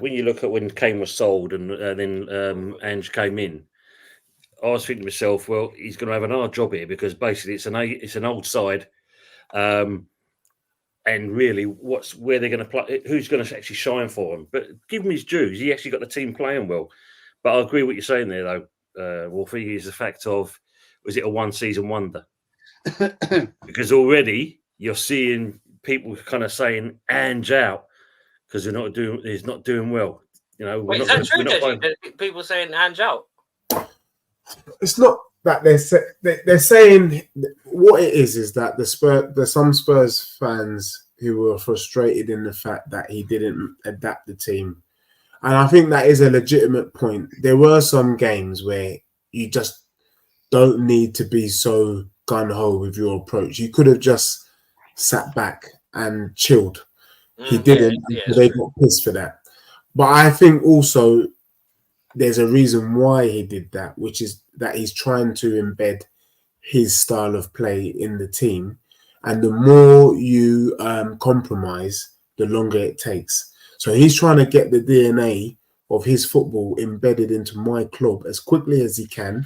you look at when Kane was sold and then Ange came in, I was thinking to myself, well, he's going to have an hard job here because basically it's an old side, and really, where they're going to play? Who's going to actually shine for him? But give him his dues. He actually got the team playing well. But I agree with what you're saying there, though, Wolfie. Is the fact of was it a one-season wonder? Because already you're seeing people kind of saying Ange out because he's not doing well. Wait, is that true, Deji? People saying Ange out. It's not that they're saying what it is that there's some Spurs fans who were frustrated in the fact that he didn't adapt the team, and I think that is a legitimate point. There were some games where you just don't need to be so gung-ho with your approach. You could have just sat back and chilled. He didn't. They got pissed for that. But I think also there's a reason why he did that, which is that he's trying to embed his style of play in the team. And the more you compromise, the longer it takes. So he's trying to get the DNA of his football embedded into my club as quickly as he can.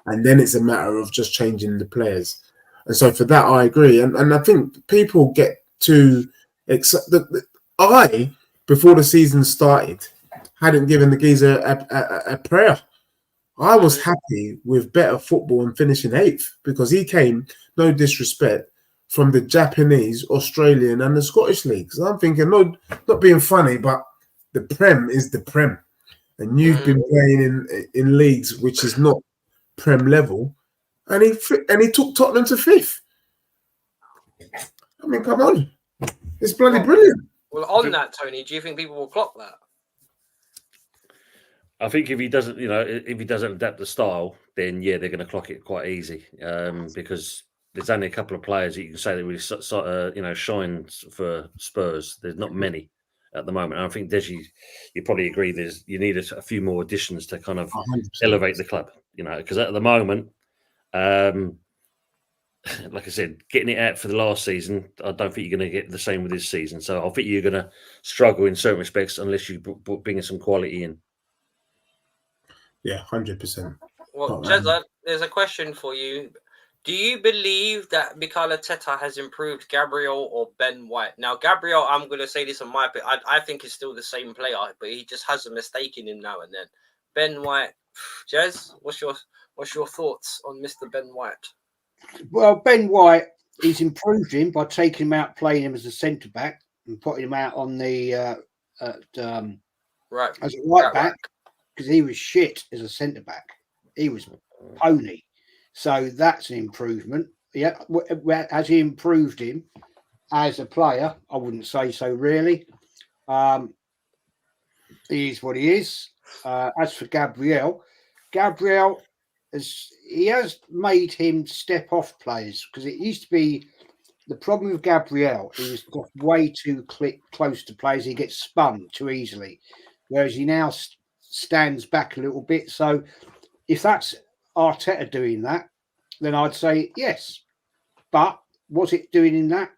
And then it's a matter of just changing the players. And so for that, I agree. And I think people get too excited. Before the season started, hadn't given the geezer a prayer. I was happy with better football and finishing 8th because he came, no disrespect, from the Japanese, Australian and the Scottish leagues. I'm thinking, no, not being funny, but the Prem is the Prem. And you've been playing in leagues which is not Prem level. And he took Tottenham to 5th. I mean, come on. It's bloody brilliant. Well, on that, Tony, do you think people will clock that? I think if he doesn't adapt the style, then they're going to clock it quite easy because there's only a couple of players that you can say that really shine for Spurs. There's not many, at the moment. And I think Deji, you probably agree. You need a few more additions to kind of 100%. elevate the club. Because at the moment, like I said, getting it out for the last season, I don't think you're going to get the same with this season. So I think you're going to struggle in certain respects unless you bring some quality in. Yeah, 100%. Well, Jezza, there's a question for you. Do you believe that Mikel Arteta has improved Gabriel or Ben White? Now, Gabriel, I'm going to say this on my bit. I think he's still the same player, but he just has a mistake in him now and then. Ben White, Jez, what's your thoughts on Mr. Ben White? Well, Ben White, he's improved him by taking him out, playing him as a centre back, and putting him out on the as a right back, because he was shit as a centre back. He was pony. So that's an improvement. Yeah, has he improved him as a player? I wouldn't say so, really. He is what he is. As for Gabriel has made him step off players, because it used to be the problem with Gabriel. He was got way too close to players. He gets spun too easily, whereas he now stands back a little bit. So if that's Arteta doing that, then I'd say yes. But was it doing in that?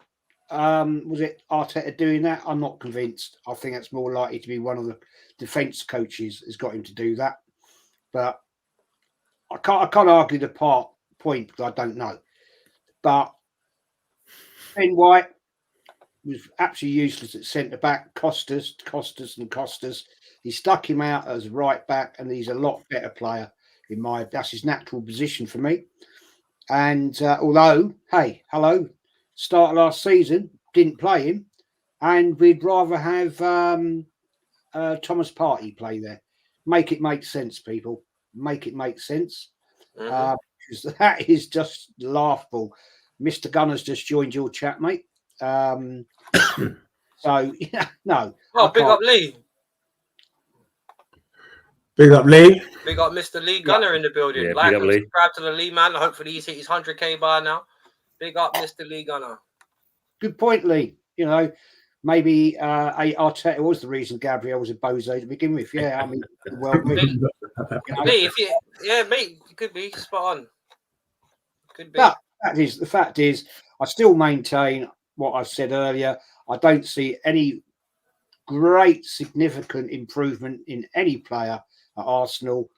Was it Arteta doing that? I'm not convinced. I think that's more likely to be one of the defence coaches has got him to do that. But I can't argue the point because I don't know. But Ben White was absolutely useless at centre back. Costas. He stuck him out as right back, and he's a lot better player. That's his natural position for me. And although, start of last season, didn't play him, and we'd rather have Thomas Partey play there. Make it make sense, people. Make it make sense. Because that is just laughable. Mr. Gunner's just joined your chat, mate. So, yeah, no. Oh, big up Lee. Big up Lee. We got Mr. Lee Gunner in the building. Yeah, like big up and Lee. subscribe to the Lee man. Hopefully he's hit his 100k bar now. Big up Mr. Lee Gunner. Good point, Lee. Maybe Arteta was the reason Gabriel was a bozo to begin with. Yeah, I mean, well, Lee, mate, it could be spot on. Could be. But the fact is, I still maintain what I've said earlier. I don't see any great significant improvement in any player at Arsenal.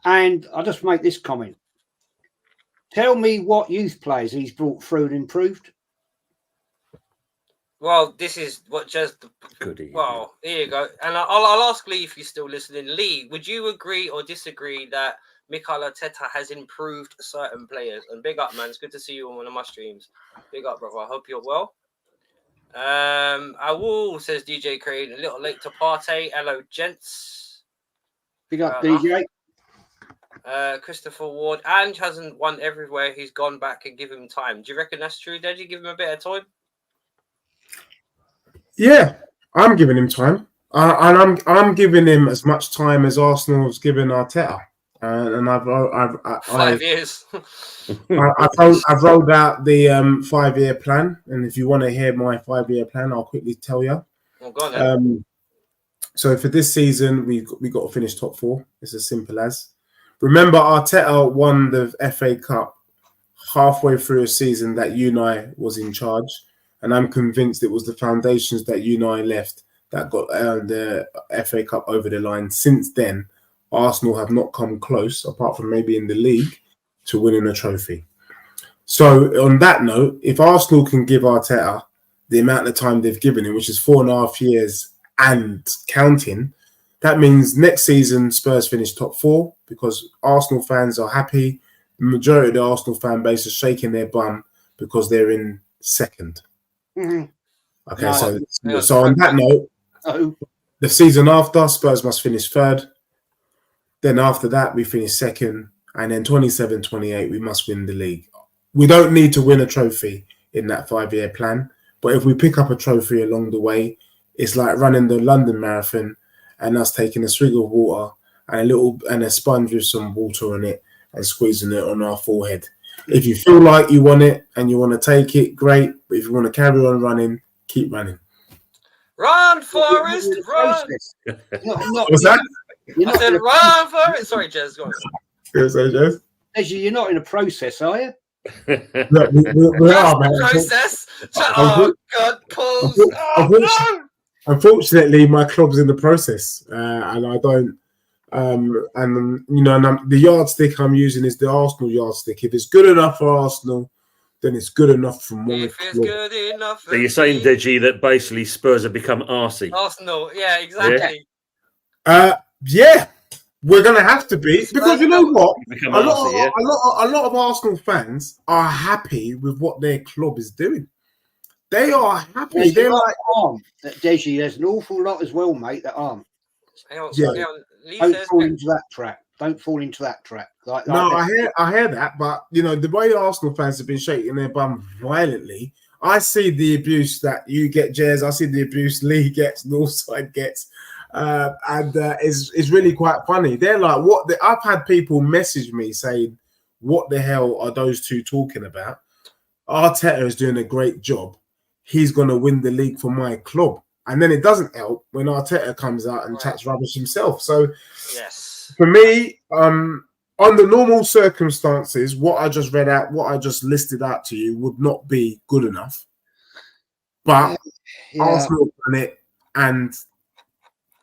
And I'll just make this comment. Tell me what youth players he's brought through and improved. Well, this is what just. Well, here you go. And I'll ask Lee if you're still listening. Lee, would you agree or disagree that Mikel Arteta has improved certain players? And big up, man. It's good to see you on one of my streams. Big up, brother. I hope you're well. I will, says DJ Crane, a little late to party. Hello, gents. Big up, DJ. Christopher Ward. Ange hasn't won everywhere. He's gone back and give him time. Do you reckon that's true, Deji? Give him a bit of time? Yeah, I'm giving him time. And I'm giving him as much time as Arsenal's given Arteta. And I've 5 years. I've rolled out the 5-year plan, and if you want to hear my 5-year plan, I'll quickly tell you. Well, go on, then. So for this season, we got to finish top 4. It's as simple as. Remember, Arteta won the FA Cup halfway through a season that Unai was in charge, and I'm convinced it was the foundations that Unai left that got the FA Cup over the line. Since then, Arsenal have not come close, apart from maybe in the league, to winning a trophy. So on that note, if Arsenal can give Arteta the amount of time they've given him, which is 4.5 years and counting, that means next season Spurs finish top 4 because Arsenal fans are happy. The majority of the Arsenal fan base is shaking their bum because they're in second. Mm-hmm. Okay, so on that note, the season after, Spurs must finish 3rd. Then after that, we finish 2nd. And then 27-28, we must win the league. We don't need to win a trophy in that 5-year plan. But if we pick up a trophy along the way, it's like running the London Marathon and us taking a swig of water and a sponge with some water on it and squeezing it on our forehead. If you feel like you want it and you want to take it, great. But if you want to carry on running, keep running. Run, You're Forrest, in a run. process. Not, What's that? You're I not said, in a run, Forrest. Sorry, Jez, go on. Deji, you're not in a process, are you? Look, we Just are, the man. process. Oh, God, pause. Oh, no. Unfortunately, my club's in the process, and I don't. The yardstick I'm using is the Arsenal yardstick. If it's good enough for Arsenal, then it's good enough for my If it's club. good enough for So you're saying, me. Deji, that basically Spurs have become arsey? Arsenal, yeah, exactly. Yeah, we're gonna have to be, because you know what? Become A lot, arsey, yeah? a lot of Arsenal fans are happy with what their club is doing. They are happy. There's They're a lot like, arm that Deji. There's an awful lot as well, mate. That aren't. Hang on, Yeah. hang on. Lee Don't says, fall into that trap. Don't fall into that trap. Like no, that. I hear that, but you know the way Arsenal fans have been shaking their bum violently. I see the abuse that you get, Jez. I see the abuse Lee gets, Northside gets, and it's really quite funny. They're like, "What?" I've had people message me saying, "What the hell are those two talking about?" Arteta is doing a great job. He's going to win the league for my club, and then it doesn't help when Arteta comes out and Right. chats rubbish himself. So, yes. for me, under normal circumstances, what I just read out, what I just listed out to you, would not be good enough. But Arsenal have done it, and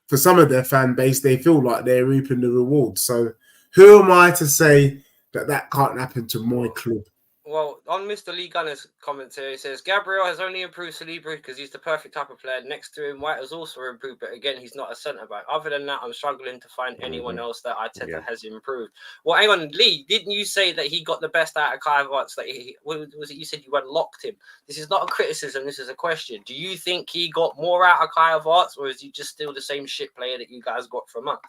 for some of their fan base, they feel like they're reaping the rewards. So, who am I to say that that can't happen to my club? Well, on Mr. Lee Gunner's commentary, it says Gabriel has only improved Saliba because he's the perfect type of player. Next to him, White has also improved, but again, he's not a centre back. Other than that, I'm struggling to find anyone else that Arteta has improved. Well, hang on, Lee, didn't you say that he got the best out of Kai Havertz? That was it? You said you unlocked him. This is not a criticism. This is a question. Do you think he got more out of Kai Havertz, or is he just still the same shit player that you guys got from us?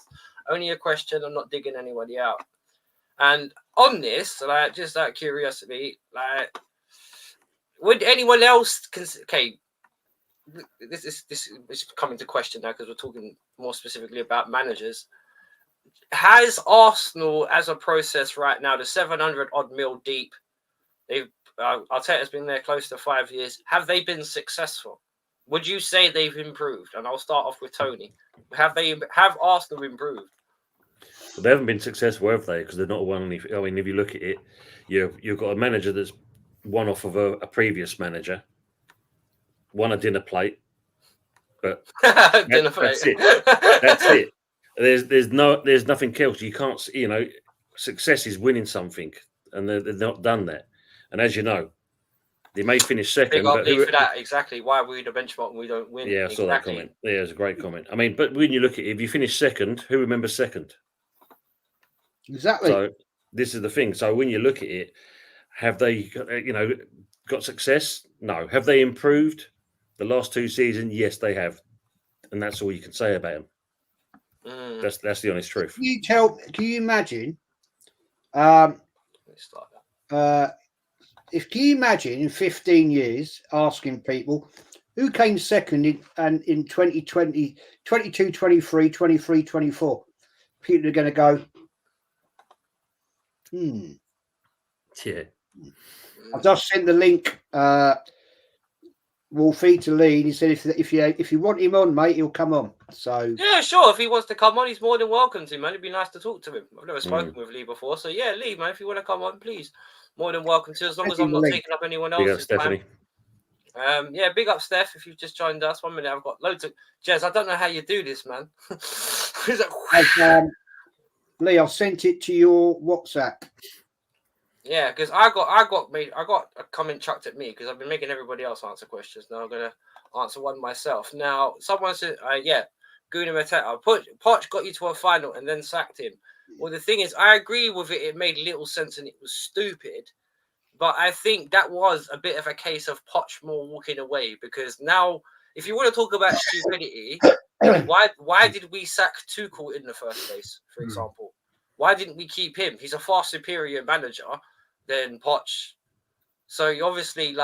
Only a question. I'm not digging anybody out. And on this, like, just out of curiosity, like, would anyone else okay, this is coming to question now because we're talking more specifically about managers. Has Arsenal as a process right now, the 700 odd mil deep, they've Arteta's been there close to 5 years. Have they been successful? Would you say they've improved? And I'll start off with Tony. Have Arsenal improved? Well, they haven't been successful, have they? Because they're not one. I mean, if you look at it, you've got a manager that's one off of a previous manager, won a dinner plate, but dinner plate. That's it. That's it. There's nothing else. You can't. Success is winning something, and they've not done that. And as you know, they may finish second. Big up But Lee for that. Exactly. Why are we the benchmark and we don't win? Yeah, I saw that comment. Yeah, it was a great comment. I mean, but when you look at it, if you finish second, who remembers second? Exactly. So this is the thing. So when you look at it, have they, got success? No. Have they improved the last 2 seasons? Yes, they have, and that's all you can say about them. That's the honest truth. Can you imagine? Can you imagine in 15 years asking people who came second in 2020, 22, 23, 23, 24? People are going to go, Yeah. I've just sent the link, Wolfie, to Lee. And he said, if you want him on, mate, he'll come on. So yeah, sure. If he wants to come on, he's more than welcome to, man. It'd be nice to talk to him. I've never spoken with Lee before, so yeah, Lee, man, if you want to come on, please, more than welcome to. As long as I'm not taking up anyone else's time. Yeah, big up, Steph. If you've just joined us, 1 minute. I've got loads of Jez. I don't know how you do this, man. Lee, I've sent it to your WhatsApp. Yeah, because I got a comment chucked at me because I've been making everybody else answer questions. Now I'm gonna answer one myself. Now someone said, Guna Mateta, Poch got you to a final and then sacked him. Well, the thing is, I agree with it. It made little sense and it was stupid. But I think that was a bit of a case of Poch more walking away because now, if you want to talk about stupidity, why did we sack Tuchel in the first place, for example? Why didn't we keep him? He's a far superior manager than Poch. So he obviously,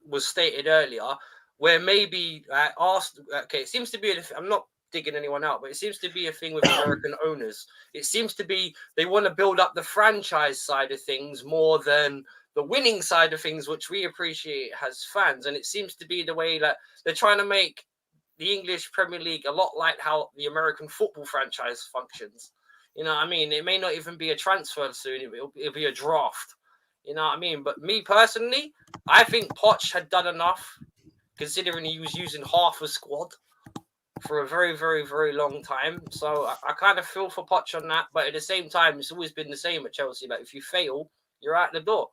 was stated earlier, where maybe it seems to be, I'm not digging anyone out, but it seems to be a thing with American owners. It seems to be they want to build up the franchise side of things more than the winning side of things, which we appreciate as fans. And it seems to be the way that they're trying to make the English Premier League a lot like how the American football franchise functions. You know what I mean? It may not even be a transfer soon. It'll be a draft. You know what I mean? But me personally, I think Poch had done enough, considering he was using half a squad for a very, very, very long time. So I kind of feel for Poch on that. But at the same time, it's always been the same at Chelsea. Like, if you fail, you're out the door.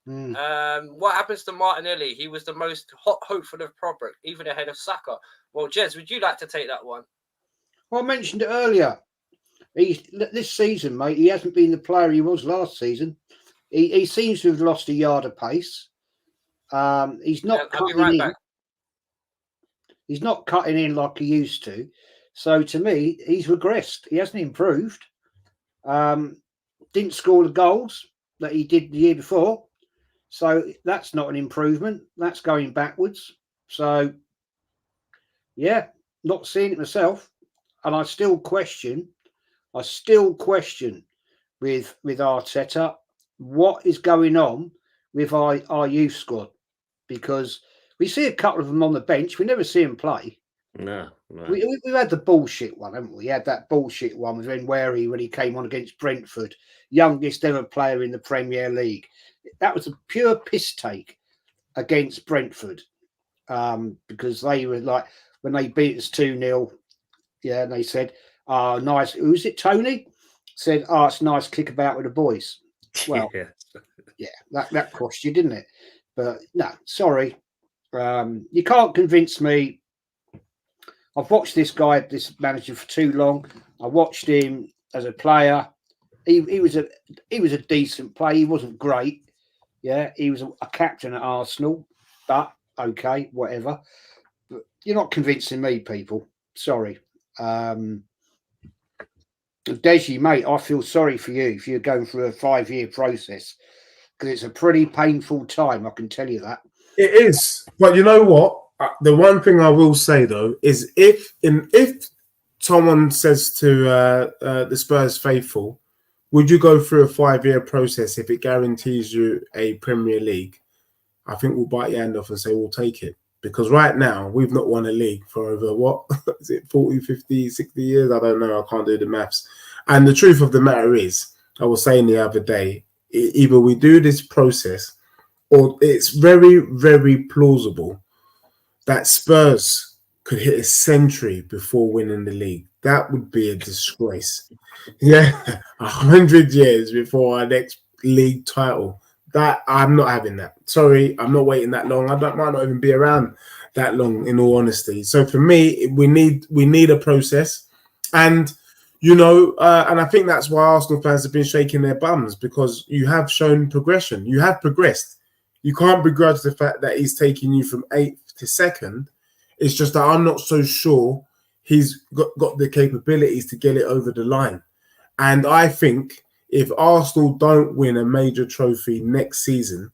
What happens to Martinelli? He was the most hot hope for the project, even ahead of Saka. Well, Jez, would you like to take that one? Well, I mentioned it earlier. This season, mate, he hasn't been the player he was last season. He seems to have lost a yard of pace. He's not cutting in. He's not cutting in like he used to. So to me, he's regressed. He hasn't improved. Didn't score the goals that he did the year before. So that's not an improvement. That's going backwards. So, yeah, not seeing it myself. And I still question with Arteta what is going on with our youth squad, because we see a couple of them on the bench. We never see them play. No. We've had the bullshit one, haven't we? We had that bullshit one with Romero when he came on against Brentford, youngest ever player in the Premier League. That was a pure piss take against Brentford, because they were like, when they beat us 2-0, yeah, and they said, "Oh, nice." Who's it? Tony said, "Oh, it's nice kick about with the boys." Well, yeah, that cost you, didn't it? But no, sorry, you can't convince me. I've watched this manager for too long. I watched him as a player. He was a decent player. He wasn't great. Yeah, he was a captain at Arsenal, but okay, whatever. But you're not convincing me, people. Sorry. Deji, mate, I feel sorry for you if you're going through a 5-year process, because it's a pretty painful time, I can tell you that. It is. But you know what? The one thing I will say, though, is if someone says to the Spurs faithful, would you go through a 5-year process if it guarantees you a Premier League? I think we'll bite your hand off and say we'll take it. Because right now, we've not won a league for over, what? Is it 40, 50, 60 years? I don't know. I can't do the maths. And the truth of the matter is, I was saying the other day, either we do this process, or it's very, very plausible that Spurs could hit a century before winning the league. That would be a disgrace. Yeah, 100 years before our next league title. That I'm not having that. Sorry, I'm not waiting that long. Might not even be around that long, in all honesty. So for me, we need a process, and and I think that's why Arsenal fans have been shaking their bums, because you have shown progression. You have progressed. You can't begrudge the fact that he's taking you from 8th to 2nd. It's just that I'm not so sure he's got the capabilities to get it over the line. And I think if Arsenal don't win a major trophy next season,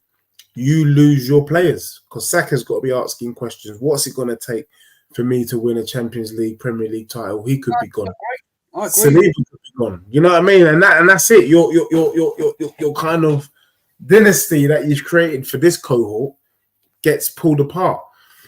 you lose your players, because Saka's got to be asking questions. What's it going to take for me to win a Champions League, Premier League title? He could be gone. Saliba could be gone. You know what I mean? And that's it. Your kind of dynasty that you've created for this cohort gets pulled apart.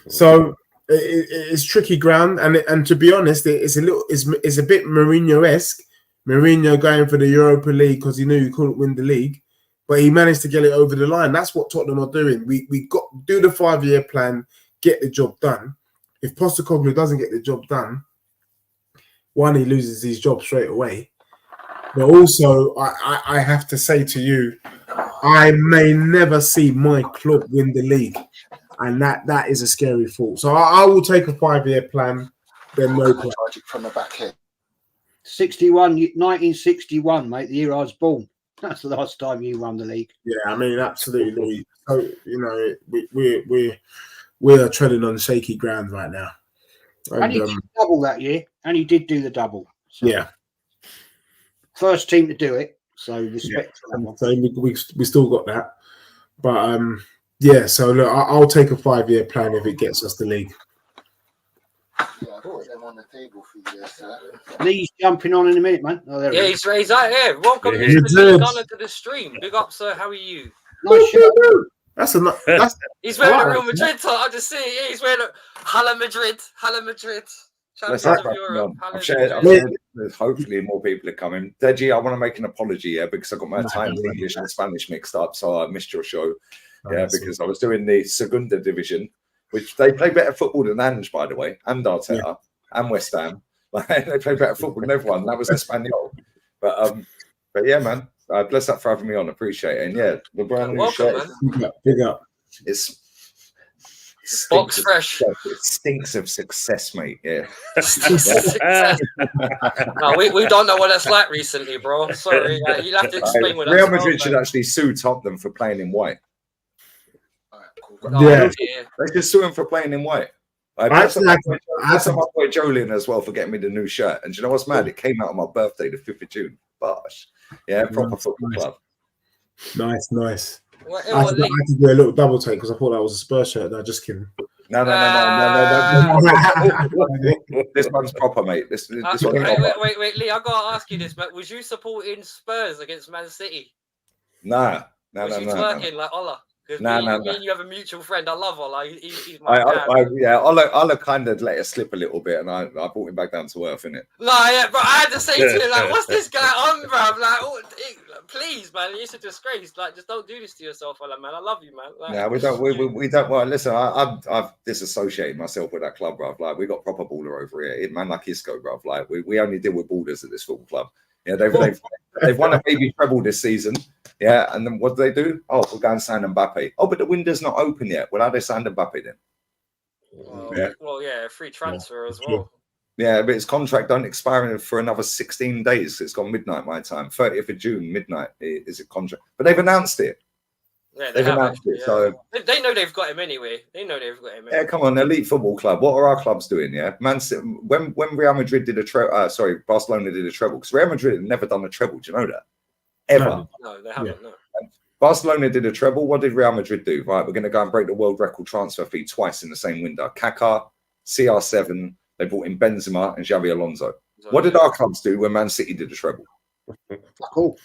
So it's tricky ground, and to be honest, it's a bit Mourinho-esque. Mourinho going for the Europa League because he knew he couldn't win the league, but he managed to get it over the line. That's what Tottenham are doing. We got do the 5-year plan, get the job done. If Postecoglou doesn't get the job done, one, he loses his job straight away. But also, I have to say to you, I may never see my club win the league, and that is a scary thought. So I will take a 5-year plan. Then no plan. From the back here. 1961, mate, the year I was born. That's the last time you won the league. Yeah, I mean, absolutely. So, we are treading on shaky ground right now. And he did double that year, and he did do the double. So yeah. First team to do it, so respect for that one. So we still got that. But, yeah, so look, I'll take a 5-year plan if it gets us the league. Yeah, I put them on the table for you, sir. Lee's jumping on in a minute, man. Oh, yeah, he's out here. Welcome, Yeah, Mr. Lee Gunner, to the stream. Big up, sir. How are you? Nice shirt. That's He's wearing I a like Real that. Madrid top. I just see it. Yeah, he's wearing a Hala Madrid. Hala Madrid. Let's Champions have of Europe. I've Hala shared, Madrid. hopefully more people are coming. Deji, I want to make an apology, yeah, because I got my Italian, English, and Spanish mixed up, so I missed your show. Yeah, because I was doing the Segunda division, which they play better football than Ange, by the way, and Arteta and West Ham. Like, they play better football than everyone. That was Espanol. But yeah, man, bless up for having me on. Appreciate it. And yeah, the brand new Welcome, shirt. man. Big up. It's Box fresh. It stinks of success, mate. Yeah. No, we don't know what that's like recently, bro. Sorry, you'll have to explain what that's Real Madrid should like. actually sue Tottenham for playing in white. Yeah. They just sue him for playing in white. That's my boy Jolien as well for getting me the new shirt. And do you know what's mad? It came out on my birthday, the 5th of June. Bosh. Yeah, proper football club. Nice. Well, I had to do a little double take because I thought that was a Spurs shirt. No, just kidding. No. This one's proper, mate. This one's proper. Wait, Lee, I gotta ask you this, man. Was you supporting Spurs against Man City? No. Was you twerking like Ola? Because me and you have a mutual friend. I love Ola. He's my guy. Ola kind of let it slip a little bit, and I brought him back down to earth, innit? No, yeah, bro. I had to say to him, like, what's this guy on, bro? I'm like, please, man, it's a disgrace. Like, just don't do this to yourself, Ola, man. I love you, man. Like, we don't. Well, listen, I've disassociated myself with that club, bruv. Like, we got proper baller over here, man, like Isco, bruv. Like, we only deal with ballers at this football club. Yeah, they've won a baby treble this season. Yeah, and then what do they do? Oh, we'll go and sign Mbappe. Oh, but the window's not open yet. Well, how do they sign Mbappe then? Well, free transfer as well. Yeah, but his contract don't expire for another 16 days. It's gone midnight my time. 30th of June, midnight is a contract. But they've announced it. Yeah, they've announced it. So they know they've got him anyway. Yeah, come on, elite football club. What are our clubs doing? Yeah, Man City. When Real Madrid did a treble, Barcelona did a treble, because Real Madrid had never done a treble. Do you know that? Ever? No, they haven't. No. Barcelona did a treble. What did Real Madrid do? Right, we're going to go and break the world record transfer fee twice in the same window. Kaká, CR7. They brought in Benzema and Xavi Alonso. What did our clubs do when Man City did a treble? Cool.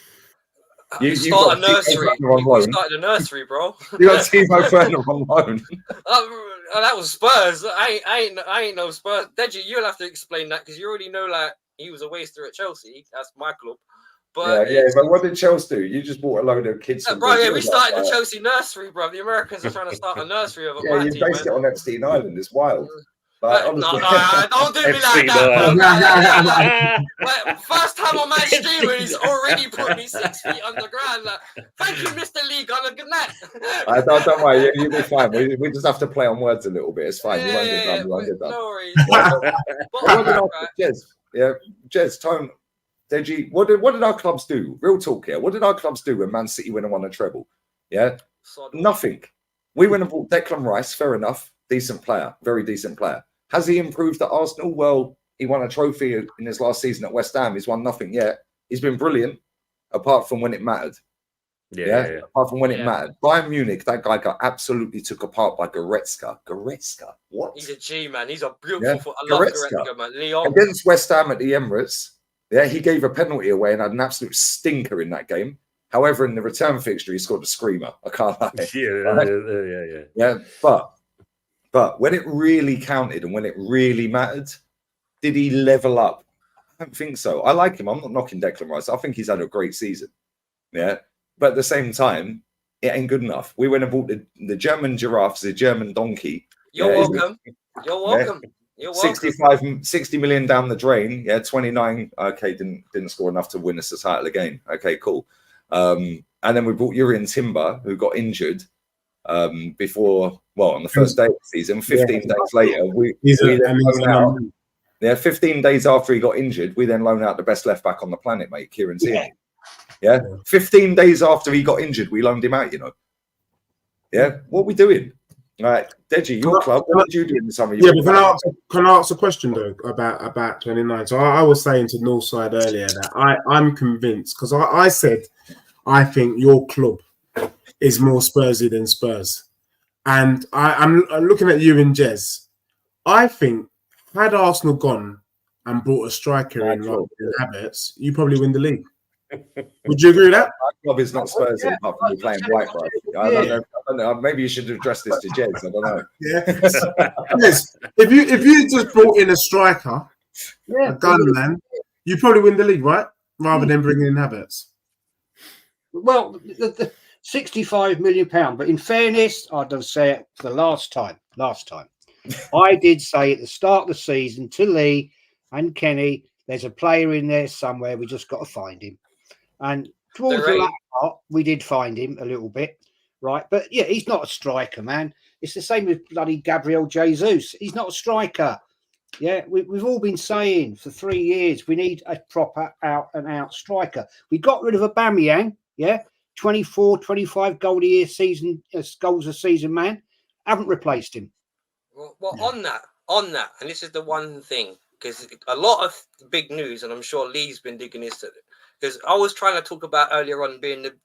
You start a nursery. You started a nursery, bro. You got Timo Werner on loan. That was Spurs. I ain't no Spurs. Deji, you'll have to explain that because you already know, like, he was a waster at Chelsea. That's my club. But but what did Chelsea do? You just bought a load of kids. Bro, we started the Chelsea nursery, bro. The Americans are trying to start a nursery of a you based it on Epstein Island. It's wild. Like, no, don't do me like that, bro. First time on my stream, he's already put me 6 feet underground. Like, thank you, Mr. Lee. Gunner. Good night. Don't worry, you'll be fine. We just have to play on words a little bit. It's fine. You won't get done. You won't get done. No worries. Jez, Tone, Deji, what did our clubs do? Real talk here. What did our clubs do when Man City went and won a treble? Yeah, nothing. We went and bought Declan Rice. Fair enough. Decent player. Very decent player. Has he improved at Arsenal? Well, he won a trophy in his last season at West Ham. He's won nothing yet. He's been brilliant, apart from when it mattered. Yeah. Apart from when it mattered. Bayern Munich, that guy got absolutely took apart by Goretzka. Goretzka? What? He's a G, man. He's a beautiful. I love Goretzka, man. Leon. Against West Ham at the Emirates, he gave a penalty away and had an absolute stinker in that game. However, in the return fixture, he scored a screamer. I can't lie. Yeah, but when it really counted and when it really mattered, did he level up? I don't think so. I like him. I'm not knocking Declan Rice. I think he's had a great season. Yeah. But at the same time, it ain't good enough. We went and bought the German giraffes, the German donkey. You're welcome. You're welcome. You're welcome. 60 million down the drain. Yeah, 29. Okay, didn't score enough to win us the title again. Okay, cool. And then we bought Urian Timber, who got injured. On the first day of the season, 15 days later, we then loaned out. 15 days after he got injured, we then loaned out the best left back on the planet, mate, Kieran Tierney. Yeah. 15 days after he got injured, we loaned him out, you know. Yeah, what are we doing? All right, Deji, your club, what did you do in the summer? Yeah, but can I ask a question though about 29? So I was saying to Northside earlier that I'm convinced, because I said I think your club is more Spursy than Spurs. And I'm looking at you and Jez. I think had Arsenal gone and brought a striker in Havertz, you probably win the league. Would you agree with that? Our club is not Spurs apart from playing white, bro. I don't know. Maybe you should address this to Jez. I don't know. Yeah. Yes. If you just brought in a striker, a gunman, you probably win the league, right? Rather than bringing in Havertz. Well, the £65 million. But in fairness, I'd have said it for the last time. I did say at the start of the season to Lee and Kenny, there's a player in there somewhere. We just got to find him. And towards the last part, we did find him a little bit, right? But yeah, he's not a striker, man. It's the same with bloody Gabriel Jesus. He's not a striker. Yeah, we've all been saying for 3 years we need a proper out-and-out striker. We got rid of Aubameyang, yeah, 24, 25 goals a season man. Haven't replaced him. Well, on that, and this is the one thing, because a lot of big news, and I'm sure Lee's been digging into it, because I was trying to talk about earlier on being the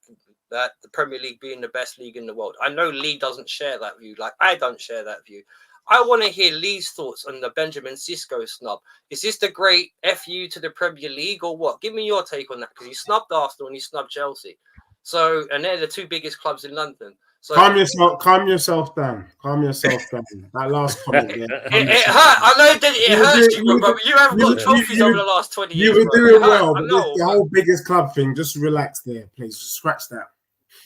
Premier League being the best league in the world. I know Lee doesn't share that view, like I don't share that view. I want to hear Lee's thoughts on the Benjamin Sisko snub. Is this the great FU to the Premier League or what? Give me your take on that, because he snubbed Arsenal and he snubbed Chelsea. So, and they're the two biggest clubs in London. So Calm yourself down. That last comment. Yeah. It hurt. I know that it hurts you, but you haven't got trophies over the last 20 years. You were doing well, but the whole biggest club thing, just relax there, please. Just scratch that.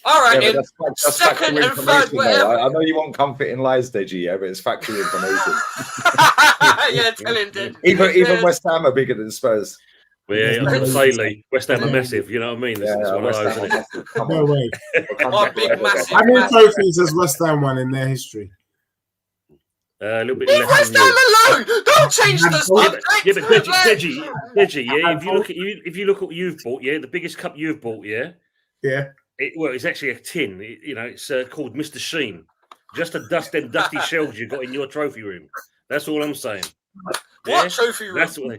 All right, Yeah, then. that's Second and third, whatever. I know you want comfort in lies, Deji, yeah, but it's factual information. Yeah, tell him, then. Even West Ham are bigger than Spurs. Well, yeah, I was going to say, Lee, West Ham are massive. You know what I mean? It's one of those, isn't it? No way. One big, massive. How many trophies has West Ham won in their history? A little bit Leave less West than Ham you. alone. Don't change the subject. Yeah, but Deji, yeah. If you look at what you've bought, yeah, the biggest cup you've bought, yeah, it's actually a tin. It's called Mr. Sheen. Just to dust them dusty shelves you got in your trophy room. That's all I'm saying. What trophy room? That's what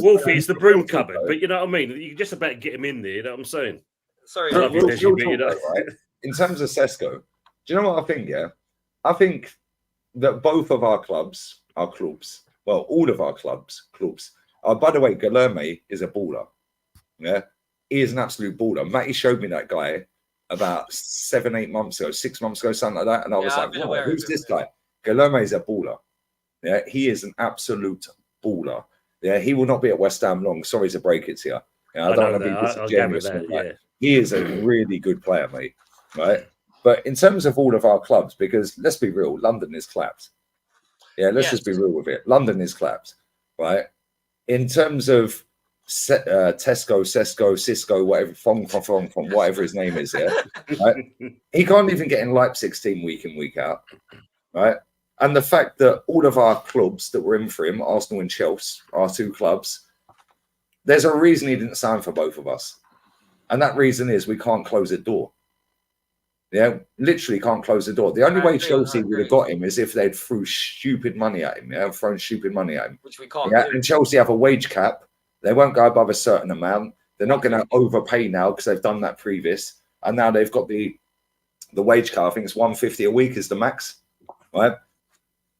Wolfie, it's the broom cupboard. But you know what I mean? You can just about get him in there. You know what I'm saying? Sorry. Right? In terms of Sesko, do you know what I think? Yeah, I think that both of our clubs, well, all of our clubs. By the way, Guilherme is a baller. Yeah, he is an absolute baller. Matty showed me that guy about 7-8 months ago, 6 months ago, something like that, and I was like, "Who's this guy?" Guilherme is a baller. Yeah, he is an absolute baller. Yeah, he will not be at West Ham long. Sorry to break it to you. Yeah, I don't want to be disingenuous. He is a really good player, mate. Right, but in terms of all of our clubs, because let's be real, London is clapped. Yeah, let's just be real with it. London is clapped, right? In terms of Tesco, Sesko, Cisco, whatever, from whatever his name is, yeah, right? He can't even get in Leipzig's team week in, week out, right? And the fact that all of our clubs that were in for him, Arsenal and Chelsea, our two clubs, there's a reason he didn't sign for both of us. And that reason is we can't close the door. Yeah, literally can't close the door. The only way Chelsea would have got him is if they'd thrown stupid money at him, which we can't do. And Chelsea have a wage cap. They won't go above a certain amount. They're not going to overpay now because they've done that previous. And now they've got the wage cap. I think it's 150 a week is the max, right?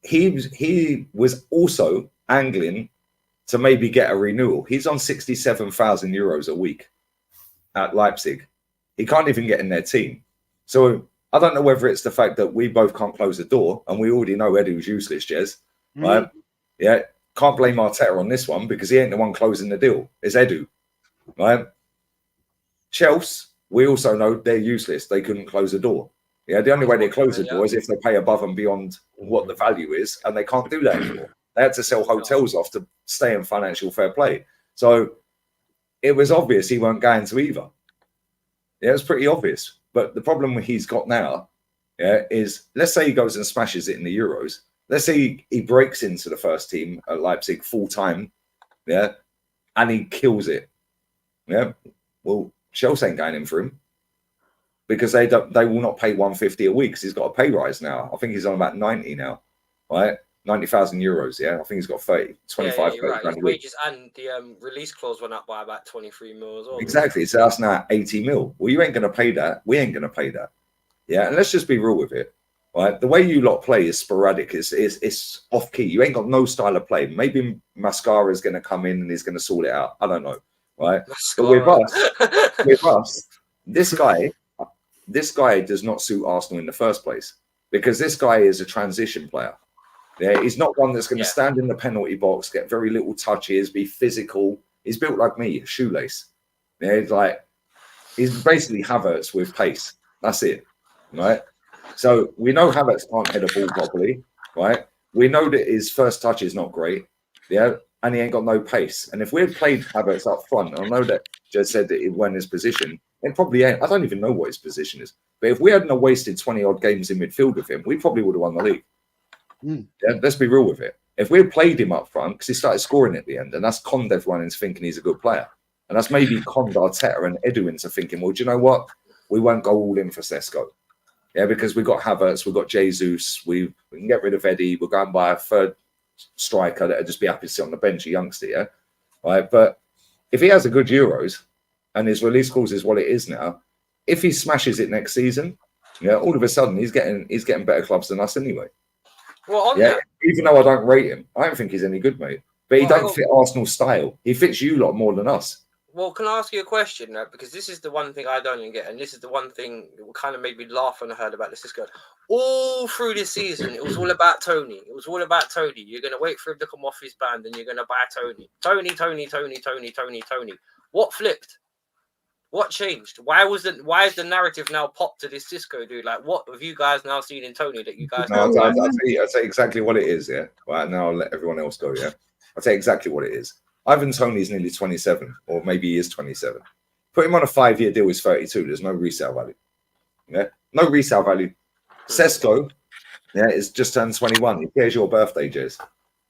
He was also angling to maybe get a renewal. He's on 67,000 euros a week at Leipzig. He can't even get in their team. So I don't know whether it's the fact that we both can't close the door, and we already know Eddie was useless, Jez. Right? Yeah, can't blame Arteta on this one because he ain't the one closing the deal. It's Edu, right? Chelsea, we also know they're useless. They couldn't close the door. Yeah, the only way they close the door is if they pay above and beyond what the value is, and they can't do that anymore. They had to sell hotels off to stay in financial fair play. So it was obvious he weren't going to either. Yeah, it was pretty obvious. But the problem he's got now, yeah, is let's say he goes and smashes it in the Euros. Let's say he breaks into the first team at Leipzig full time, yeah, and he kills it. Yeah, well, Chelsea ain't going in for him because they will not pay 150 a week because he's got a pay rise now. I think he's on about 90 now, right? 90,000 euros. Yeah, I think he's got 25 His wages and the release clause went up by about 23 mil as well. Exactly. So that's now 80 mil. Well, you ain't going to pay that. We ain't going to pay that. Yeah, and let's just be real with it. right? The way you lot play is sporadic. It's off key. You ain't got no style of play. Maybe Mascara is going to come in and he's going to sort it out. I don't know, right? But with us, this guy does not suit Arsenal in the first place because this guy is a transition player. Yeah, he's not one that's going to stand in the penalty box, get very little touches, be physical. He's built like me, a shoelace. Yeah, he's basically Havertz with pace. That's it, right? So we know Havertz can't head a ball properly, right? We know that his first touch is not great, yeah, and he ain't got no pace. And if we had played Havertz up front, I know that Jed said that he went his position, it probably ain't. I don't even know what his position is. But if we hadn't wasted 20-odd games in midfield with him, we probably would have won the league. Yeah, let's be real with it. If we had played him up front, because he started scoring at the end, and that's conned everyone into thinking he's a good player. And that's maybe conned Arteta and Edu into thinking, well, do you know what? We won't go all in for Sesko. Yeah, because we've got Havertz, we've got Jesus, we can get rid of Eddie, we're going by a third striker that'll just be happy to sit on the bench, a youngster, yeah? Right, but if he has a good Euros and his release clause is what it is now, if he smashes it next season, yeah, all of a sudden he's getting better clubs than us anyway. Well, even though I don't rate him, I don't think he's any good, mate. But he don't fit Arsenal style. He fits you lot more than us. Well, can I ask you a question, right? Because this is the one thing I don't get, and this is the one thing that kind of made me laugh when I heard about this. This guy, all through this season, it was all about Tony. It was all about Tony. You're going to wait for him to come off his band, and you're going to buy Tony. Tony. What flipped? What changed? Why is the narrative now popped to this Cisco dude? Like, what have you guys now seen in Tony that you guys? I'll tell you exactly what it is. Yeah. Right now, I'll let everyone else go. Yeah. I'll tell you exactly what it is. Ivan Toney's nearly 27, or maybe he is 27. Put him on a 5-year deal, he's 32. There's no resale value. Yeah, no resale value. Sesko, yeah, is just turned 21. He shares your birthday, Jez.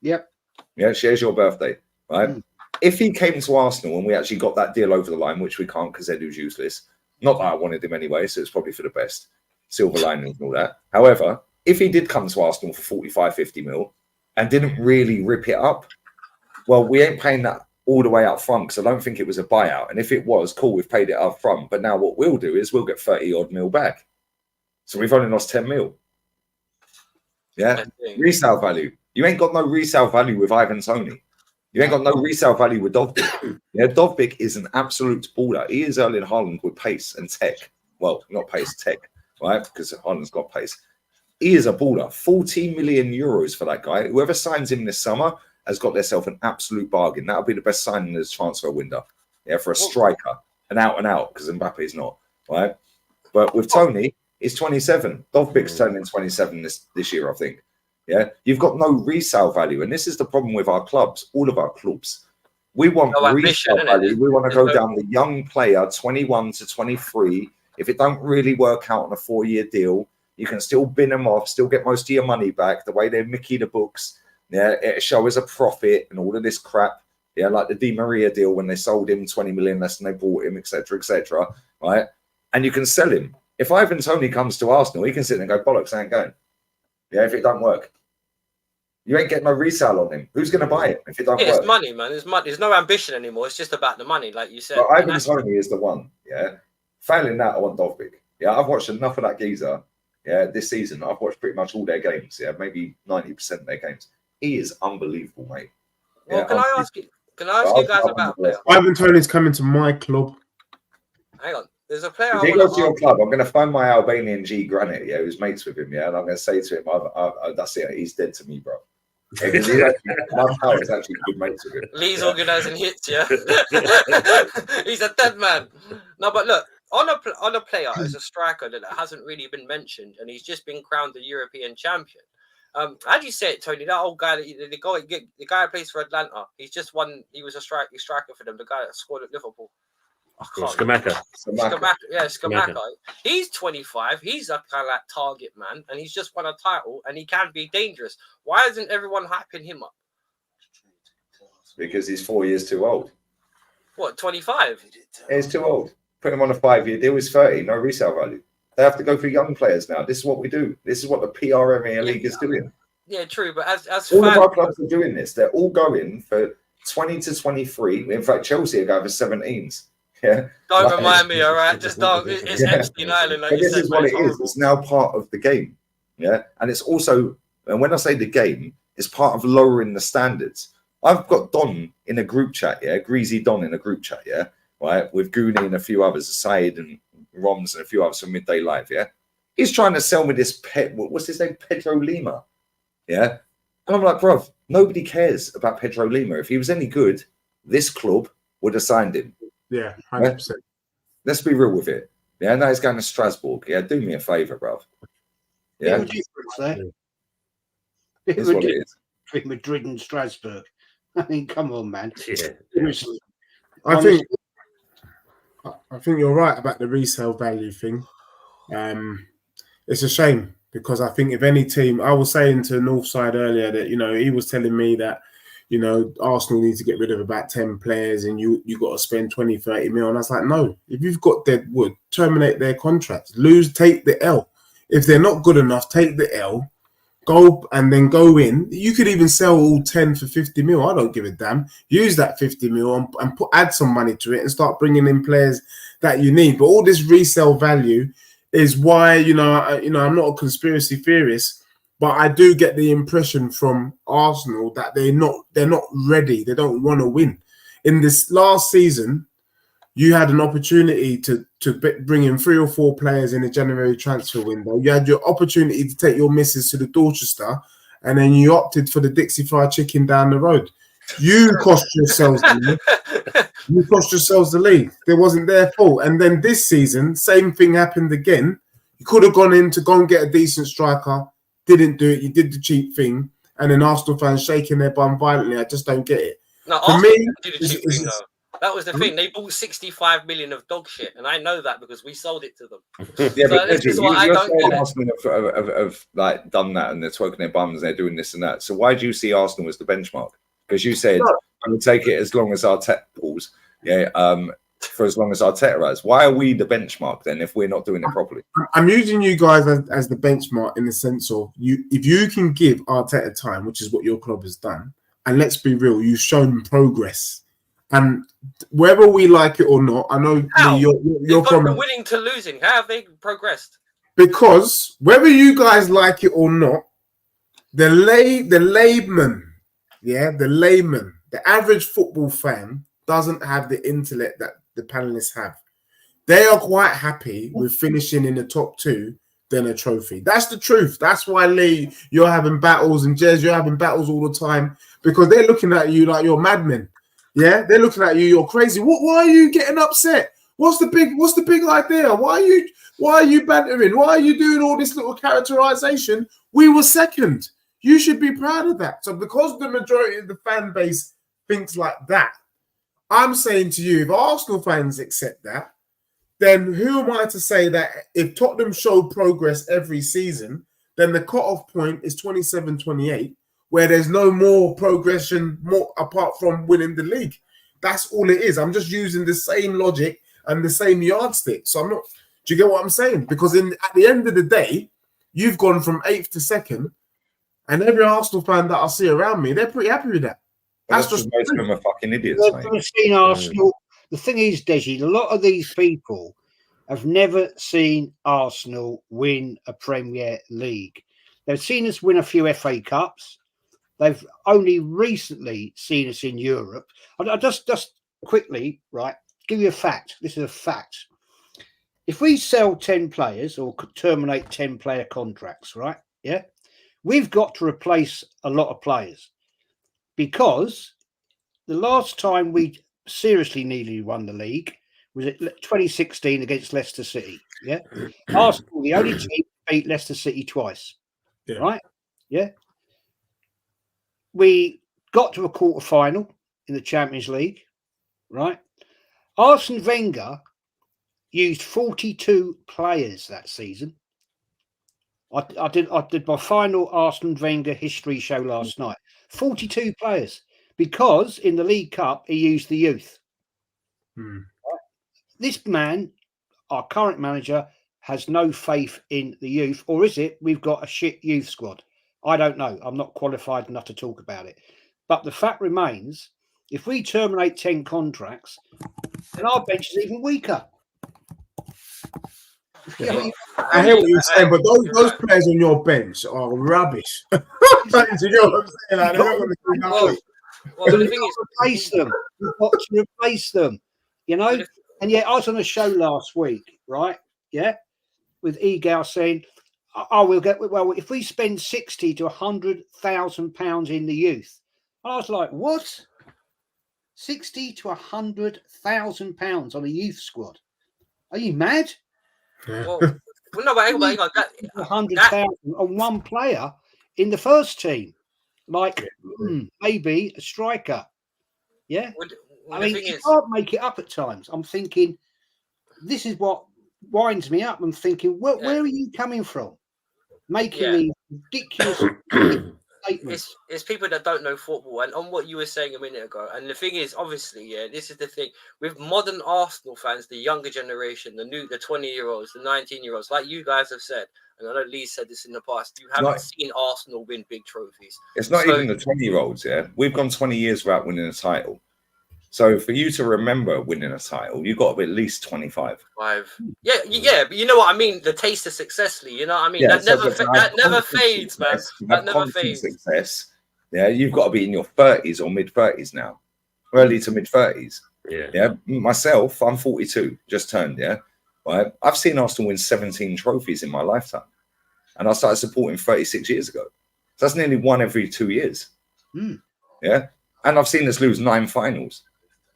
Yep. Yeah, shares your birthday, right? If he came to Arsenal and we actually got that deal over the line, which we can't because Edu's useless, not that I wanted him anyway, so it's probably for the best. Silver lining and all that. However, if he did come to Arsenal for 45, 50 mil and didn't really rip it up, well, we ain't paying that all the way up front because I don't think it was a buyout. And if it was, cool, we've paid it up front. But now what we'll do is we'll get 30-odd mil back. So we've only lost 10 mil. Yeah? Resale value. You ain't got no resale value with Ivan Toney. You ain't got no resale value with Dovbyk. Yeah, Dovbyk is an absolute baller. He is Erling Haaland with pace and tech. Well, not pace, tech, right? Because Haaland's got pace. He is a baller. 40 million euros for that guy. Whoever signs him this summer has got themselves an absolute bargain. That'll be the best signing in this transfer window. Yeah, for a striker, an out and out, because Mbappe's not, right? But with Tony, he's 27. Dovbyk's turning 27 this year, I think. Yeah, you've got no resale value, and this is the problem with our clubs, all of our clubs. We want resale value. We want to go down the young player, 21 to 23. If it don't really work out on a 4-year deal, you can still bin them off, still get most of your money back, the way they Mickey the books. Yeah, it show as a profit and all of this crap. Yeah, like the Di Maria deal when they sold him 20 million less than they bought him, etc., right? And you can sell him. If Ivan Toney comes to Arsenal, he can sit there and go, bollocks, I ain't going. Yeah, if it don't work. You ain't getting no resale on him. Who's going to buy it if it don't work? It's money, man. It's money. There's no ambition anymore. It's just about the money, like you said. But Ivan Toney is the one, yeah? Failing that, I want Dovbyk. Yeah, I've watched enough of that geezer, yeah, this season. I've watched pretty much all their games, yeah, maybe 90% of their games. He is unbelievable, mate. Well, yeah, can I ask you guys about a player? Ivan Toney's coming to my club. Hang on. There's a player. If he goes to your club, I'm going to find my Albanian G Granite, yeah, who's mates with him, yeah, and I'm going to say to him, that's it, he's dead to me, bro. My power is actually good mates with him. Lee's organising hits, yeah. He's a dead man. No, but look, on a player as a striker that hasn't really been mentioned, and he's just been crowned the European champion. How do you say it, Tony? That old guy, the guy who plays for Atlanta, he's just won. He was a striker for them. The guy that scored at Liverpool. Skamaka. Yeah, Skamaka. He's 25. He's a kind of like target man, and he's just won a title, and he can be dangerous. Why isn't everyone hyping him up? Because he's 4 years too old. What, 25? He's too old. Put him on a 5-year deal. He's 30. No resale value. They have to go for young players now. This is what we do. This is what the PRMA League is doing. Yeah, true. But as all of our clubs are doing this. They're all going for 20 to 23. In fact, Chelsea are going for 17s. Yeah. Don't remind me, all right? Just don't. It's Epstein Island. Like but this is what it is. It's now part of the game. Yeah, and it's also, and when I say the game, it's part of lowering the standards. I've got Don in a group chat, yeah, Greasy Don in a group chat, yeah, right, with Goonie and a few others, Said and Roms and a few others from Midday Live, yeah. He's trying to sell me this what's his name, Pedro Lima, yeah. And I'm like, bruv, nobody cares about Pedro Lima. If he was any good, this club would have signed him. Yeah, 100%. Let's be real with it. Yeah, now he's going to Strasbourg. Yeah, do me a favour, bruv. Yeah, Bit of a difference there. Bit it's of a what it difference is. between Madrid and Strasbourg. I mean, come on, man. Yeah. Seriously. I think you're right about the resale value thing. It's a shame because I think if any team, I was saying to Northside earlier that he was telling me that Arsenal need to get rid of about 10 players and you got to spend 20, 30 mil. And I was like, no, if you've got deadwood, terminate their contracts, take the L. If they're not good enough, take the L. Go and then go in. You could even sell all 10 for 50 mil. I don't give a damn. Use that 50 mil and add some money to it and start bringing in players that you need. But all this resale value is why I'm not a conspiracy theorist, but I do get the impression from Arsenal that they're not ready. They don't want to win. In this last season, you had an opportunity to bring in 3 or 4 players in the January transfer window. You had your opportunity to take your missus to the Dorchester, and then you opted for the Dixie Fried Chicken down the road. You cost yourselves the league. You cost yourselves the league. It wasn't their fault. And then this season, same thing happened again. You could have gone in to go and get a decent striker. Didn't do it. You did the cheap thing. And then Arsenal fans shaking their bum violently. I just don't get it. No, For Arsenal me, did a cheap thing though. That was the thing. They bought 65 million of dog shit, and I know that because we sold it to them. Yeah, So but this is what I you're don't saying get. Arsenal have like done that and they're twerking their bums and they're doing this and that. So why do you see Arsenal as the benchmark? Because you said I would take it as long as Arteta pulls, for as long as Arteta has. Why are we the benchmark then if we're not doing it properly? I'm using you guys as the benchmark in the sense of if you can give Arteta time, which is what your club has done, and let's be real, you've shown progress. And whether we like it or not, I know you're from winning to losing. How have they progressed? Because whether you guys like it or not, the layman, the average football fan doesn't have the intellect that the panelists have. They are quite happy with finishing in the top 2 than a trophy. That's the truth. That's why, Lee, you're having battles, and Jez, you're having battles all the time because they're looking at you like you're madmen. Yeah, they're looking at you. You're crazy. Why are you getting upset? What's the big idea? Why are you bantering? Why are you doing all this little characterization? We were second. You should be proud of that. So because the majority of the fan base thinks like that, I'm saying to you, if Arsenal fans accept that, then who am I to say that if Tottenham show progress every season, then the cut-off point is 27-28, where there's no more progression more apart from winning the league. That's all it is. I'm just using the same logic and the same yardstick. So I'm not. Do you get what I'm saying? Because at the end of the day, you've gone from 8th to 2nd, and every Arsenal fan that I see around me, they're pretty happy with that. That's just most of them are fucking idiots. They've never seen Arsenal. The thing is, Deji, a lot of these people have never seen Arsenal win a Premier League. They've seen us win a few FA Cups. They've only recently seen us in Europe. I just quickly, right, give you a fact. This is a fact. If we sell 10 players or terminate 10-player contracts, right, yeah, we've got to replace a lot of players because the last time we seriously nearly won the league was at 2016 against Leicester City, yeah? Arsenal, the only team to beat Leicester City twice, right? Yeah. We got to a quarter-final in the Champions League, right? Arsene Wenger used 42 players that season. I did my final Arsene Wenger history show last night. 42 players because in the League Cup he used the youth. Right? This man, our current manager, has no faith in the youth, or is it we've got a shit youth squad? I don't know. I'm not qualified enough to talk about it. But the fact remains, if we terminate 10 contracts, then our bench is even weaker. You know, I hear what you're saying, but those players on your bench are rubbish. Do you know what I'm saying? Like, they're not going to do nothing. Well, So the you've thing got is, to replace them. You've got to replace them. You know. And yet, I was on a show last week, right? Yeah, with Egal saying, "Oh, we'll get well if we spend 60 to 100,000 pounds in the youth." I was like, "What? 60 to 100,000 pounds on a youth squad? Are you mad? well, no, but hang on. 100,000 on one player in the first team, like maybe a striker. Yeah, I mean, you can't make it up at times. I'm thinking, this is what winds me up. I'm thinking, where are you coming from? Making these ridiculous statements. It's people that don't know football, and on what you were saying a minute ago. And the thing is, obviously, this is the thing with modern Arsenal fans, the younger generation, the 20-year-olds, the 19-year-olds, like you guys have said, and I know Lee said this in the past. You haven't seen Arsenal win big trophies. It's not even the 20-year-olds. Yeah, we've gone 20 years without winning a title. So for you to remember winning a title, you've got to be at least 25. Yeah, but you know what I mean? The taste of success, Lee, you know what I mean? That never fades, man. That never fades. Success, you've got to be in your 30s or mid-30s now. Early to mid-30s. Yeah. Myself, I'm 42, just turned, right? I've seen Arsenal win 17 trophies in my lifetime. And I started supporting 36 years ago. So that's nearly one every 2 years. Yeah. And I've seen us lose 9 finals.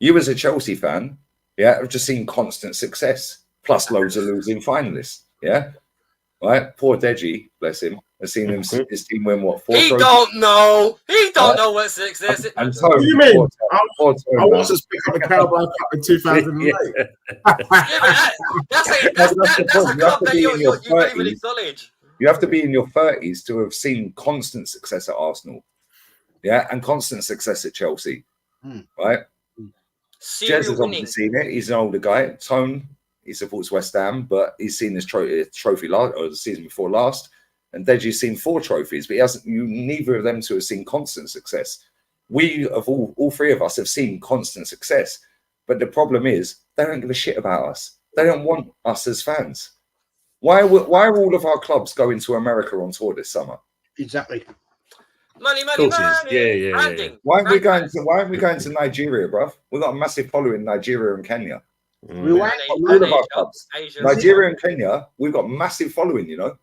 You as a Chelsea fan, have just seen constant success, plus loads of losing finalists. Yeah. Right? Poor Deji, bless him, has seen his team win what? 4 He trophies? don't know. He don't know what success is. What do you mean? I want to speak up the Carabao Cup in 2008. That's a club that you're really acknowledge. You have to be in your 30s to have seen constant success at Arsenal. Yeah, and constant success at Chelsea. Right? Jez has obviously seen it. He's an older guy. Tone, he supports West Ham, but he's seen this trophy last, or the season before last. And Deji's seen 4 trophies, but he hasn't. Neither of them two have seen constant success. We, of all 3 of us, have seen constant success. But the problem is, they don't give a shit about us. They don't want us as fans. Why are all of our clubs going to America on tour this summer? Exactly. Money. Yeah. Why aren't we going to Nigeria, bruv? We've got a massive following in Nigeria and Kenya. All of our clubs. Nigeria and Kenya, we've got massive following, you know.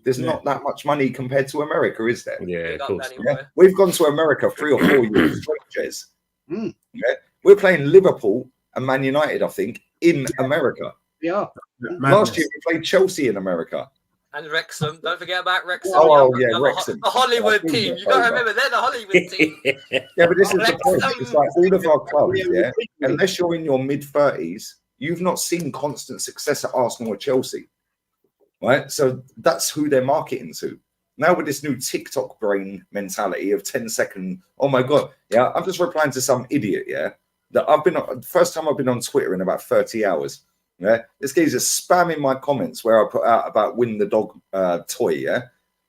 There's not that much money compared to America, is there? Yeah, of course. Yeah. We've gone to America 3 or 4 years straight, Jez. Yeah. We're playing Liverpool and Man United, I think, in America. Yeah. Last year we played Chelsea in America. And Wrexham. Don't forget about Wrexham. Wrexham. The Hollywood team. You got to remember, they're the Hollywood team. Yeah, but this is the point. It's like all of our clubs, unless you're in your mid-30s, you've not seen constant success at Arsenal or Chelsea. Right? So that's who they're marketing to. Now with this new TikTok brain mentality of 10-second, oh my God. Yeah, I'm just replying to some idiot, that first time I've been on Twitter in about 30 hours. Yeah, this guy's just spamming my comments where I put out about win the dog toy. Yeah,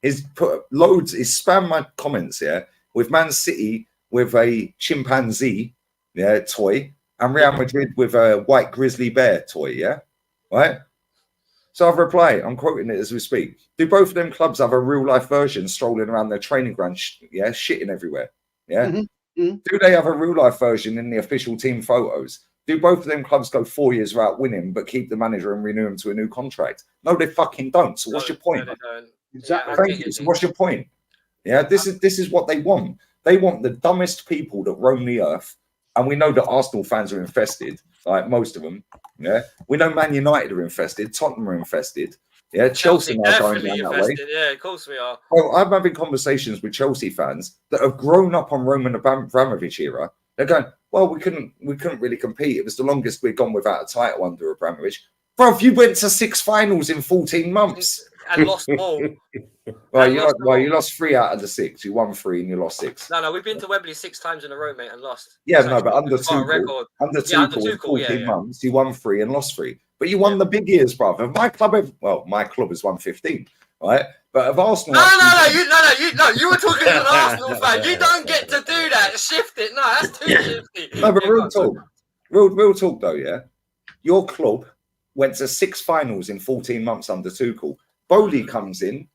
he's spammed my comments. Yeah, with Man City with a chimpanzee, toy, and Real Madrid with a white grizzly bear toy. Yeah, right. So I've replied. I'm quoting it as we speak. Do both of them clubs have a real life version strolling around their training ground? Shitting everywhere. Yeah. Do they have a real life version in the official team photos? Do both of them clubs go 4 years without winning, but keep the manager and renew him to a new contract? No, they fucking don't. So what's your point? Exactly. Thank you. So what's your point? Yeah, this is what they want. They want the dumbest people that roam the earth, and we know that Arsenal fans are infested, like most of them. Yeah, we know Man United are infested, Tottenham are infested. Yeah, Chelsea are going down that way. Yeah, of course we are. Well, I'm having conversations with Chelsea fans that have grown up on Roman Abramovich era. They're going, well, we couldn't really compete. It was the longest we'd gone without a title under Abramovich. Bro, you went to 6 finals in 14 months. And lost all. You lost 3 out of the 6. You won 3 and you lost 6. No, we've been to Wembley 6 times in a row, mate, and lost. Yeah, but under Tuchel in 14 months, you won 3 and lost 3. But you won the big years, brother. My club has won 15, right? But of Arsenal, you were talking as an Arsenal fan. You don't get to do that. Shift it. No, that's too shifty. No, but real talk though, yeah. Your club went to 6 finals in 14 months under Tuchel. Bowley comes in.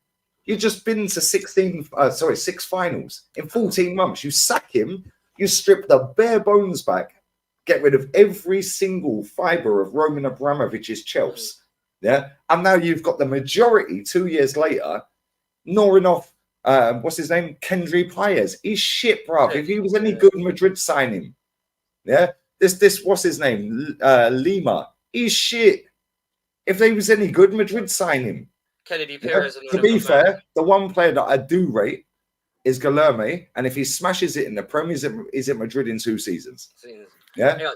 You've just been to 6 finals in 14 months. You sack him. You strip the bare bones back. Get rid of every single fibre of Roman Abramovich's Chelsea. Yeah. And now you've got the majority 2 years later gnawing off, what's his name? Kendry Paez. He's shit, bruv. If he was any good, Madrid sign him. Yeah. This what's his name? Lima. He's shit. If he was any good, Madrid sign him. Kennedy Perez. To be fair, the one player that I do rate is Guilherme, and if he smashes it in the Premier, is at Madrid in 2 seasons. Yeah.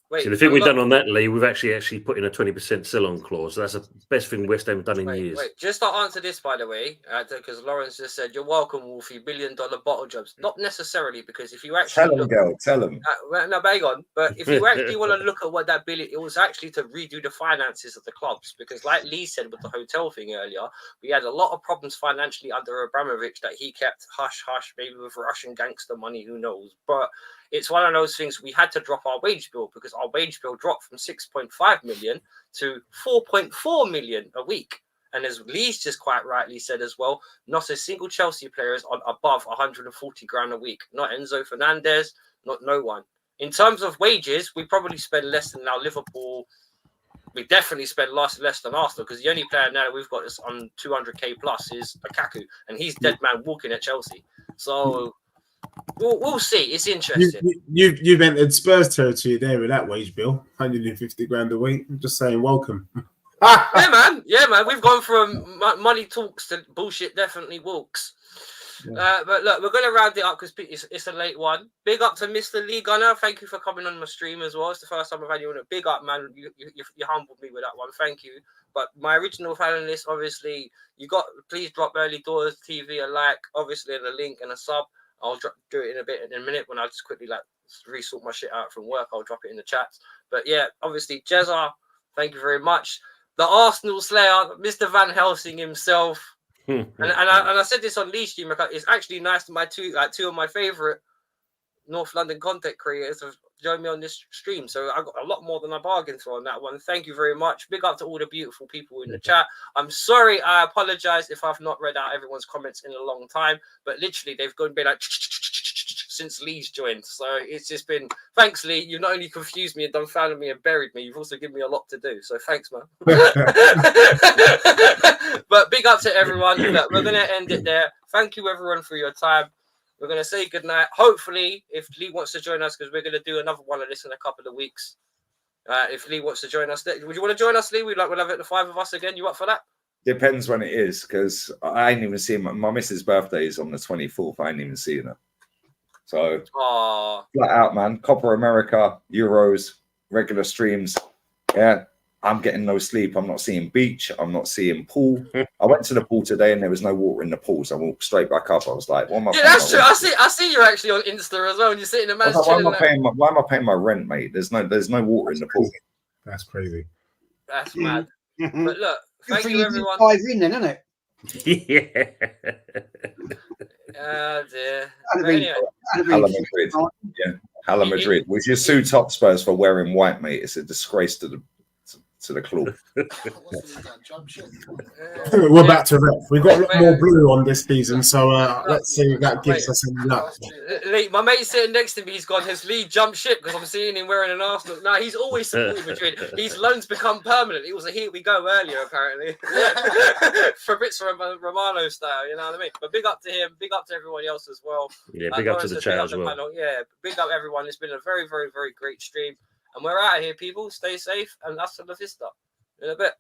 Wait, so the thing we've done on that, Lee, we've actually put in a 20% sell-on clause. That's the best thing West Ham have done in years. Wait, just to answer this, by the way, because Lawrence just said, "You're welcome, Wolfie. $1 billion bottle jobs." Not necessarily, because if you actually tell him. No, bang on. But if you actually want to look at what that billion, it was actually to redo the finances of the clubs, because, like Lee said with the hotel thing earlier, we had a lot of problems financially under Abramovich that he kept hush hush, maybe with Russian gangster money, who knows, but. It's one of those things we had to drop our wage bill, because our wage bill dropped from 6.5 million to 4.4 million a week. And as Lee's just quite rightly said as well, not a single Chelsea player is on above 140 grand a week. Not Enzo Fernandez, not no one. In terms of wages, we probably spend less than now Liverpool. We definitely spend less than Arsenal, because the only player now we've got is on 200k plus is Lukaku, and he's dead man walking at Chelsea. So. We'll see. It's interesting. You've entered Spurs territory there with that wage bill, 150 grand a week. I'm just saying, welcome. Yeah, man. We've gone from money talks to bullshit definitely walks. Yeah. But look, we're going to round it up because it's a late one. Big up to Mr. Lee Gunner. Thank you for coming on my stream as well. It's the first time I've had you on a big up, man. You humbled me with that one. Thank you. But my original fan list, obviously, please drop Early Doors TV a like, obviously, and a link and a sub. I'll do it in a minute when I just quickly resort my shit out from work. I'll drop it in the chats. But yeah, obviously, Jezza, thank you very much. The Arsenal Slayer, Mr. Van Helsing himself. and I said this on Lee stream. It's actually nice to two of my favourite North London content creators have joined me on this stream. So I got a lot more than I bargained for on that one. Thank you very much. Big up to all the beautiful people in the chat. I'm sorry. I apologize if I've not read out everyone's comments in a long time, but literally they've gone been like since Lee's joined. So it's just been thanks, Lee. You've not only confused me and dumbfounded me and buried me, you've also given me a lot to do. So thanks, man. But big up to everyone. Look, we're going to end it there. Thank you, everyone, for your time. We're going to say goodnight. Hopefully, if Lee wants to join us, because we're going to do another one of this in a couple of weeks. If Lee wants to join us, would you want to join us, Lee? We'll have it, the 5 of us again. You up for that? Depends when it is, because I ain't even seen my missus' birthday is on the 24th. I ain't even seen her. So, flat out, man. Copper America, Euros, regular streams. Yeah. I'm getting no sleep. I'm not seeing beach. I'm not seeing pool. I went to the pool today and there was no water in the pool. So I walked straight back up. I was like, what am I paying? That's true. I see you actually on Insta as well. And you're sitting in the man's why am I paying my rent, mate? There's no water in the pool. That's crazy. That's mad. But look, thank you, everyone. 5 in then, isn't it? Oh, dear. Anyway. Hala Madrid. Yeah. Hala Madrid. We should sue top Spurs for wearing white, mate. It's a disgrace to the club. We're back to rep. We've got a lot more blue on this season, so let's see if that gives us any luck. Lee, my mate's sitting next to me. He's gone, has Lee jumped ship? Because I'm seeing him wearing an Arsenal. No, he's always supported Madrid. His loans become permanent. It was a here we go earlier, apparently. Fabrizio Romano style, you know what I mean? But big up to him. Big up to everyone else as well. Yeah, big up to the chat as well. Yeah, big up everyone. It's been a very, very, very great stream. And we're out of here, people. Stay safe and hasta la vista. In a bit.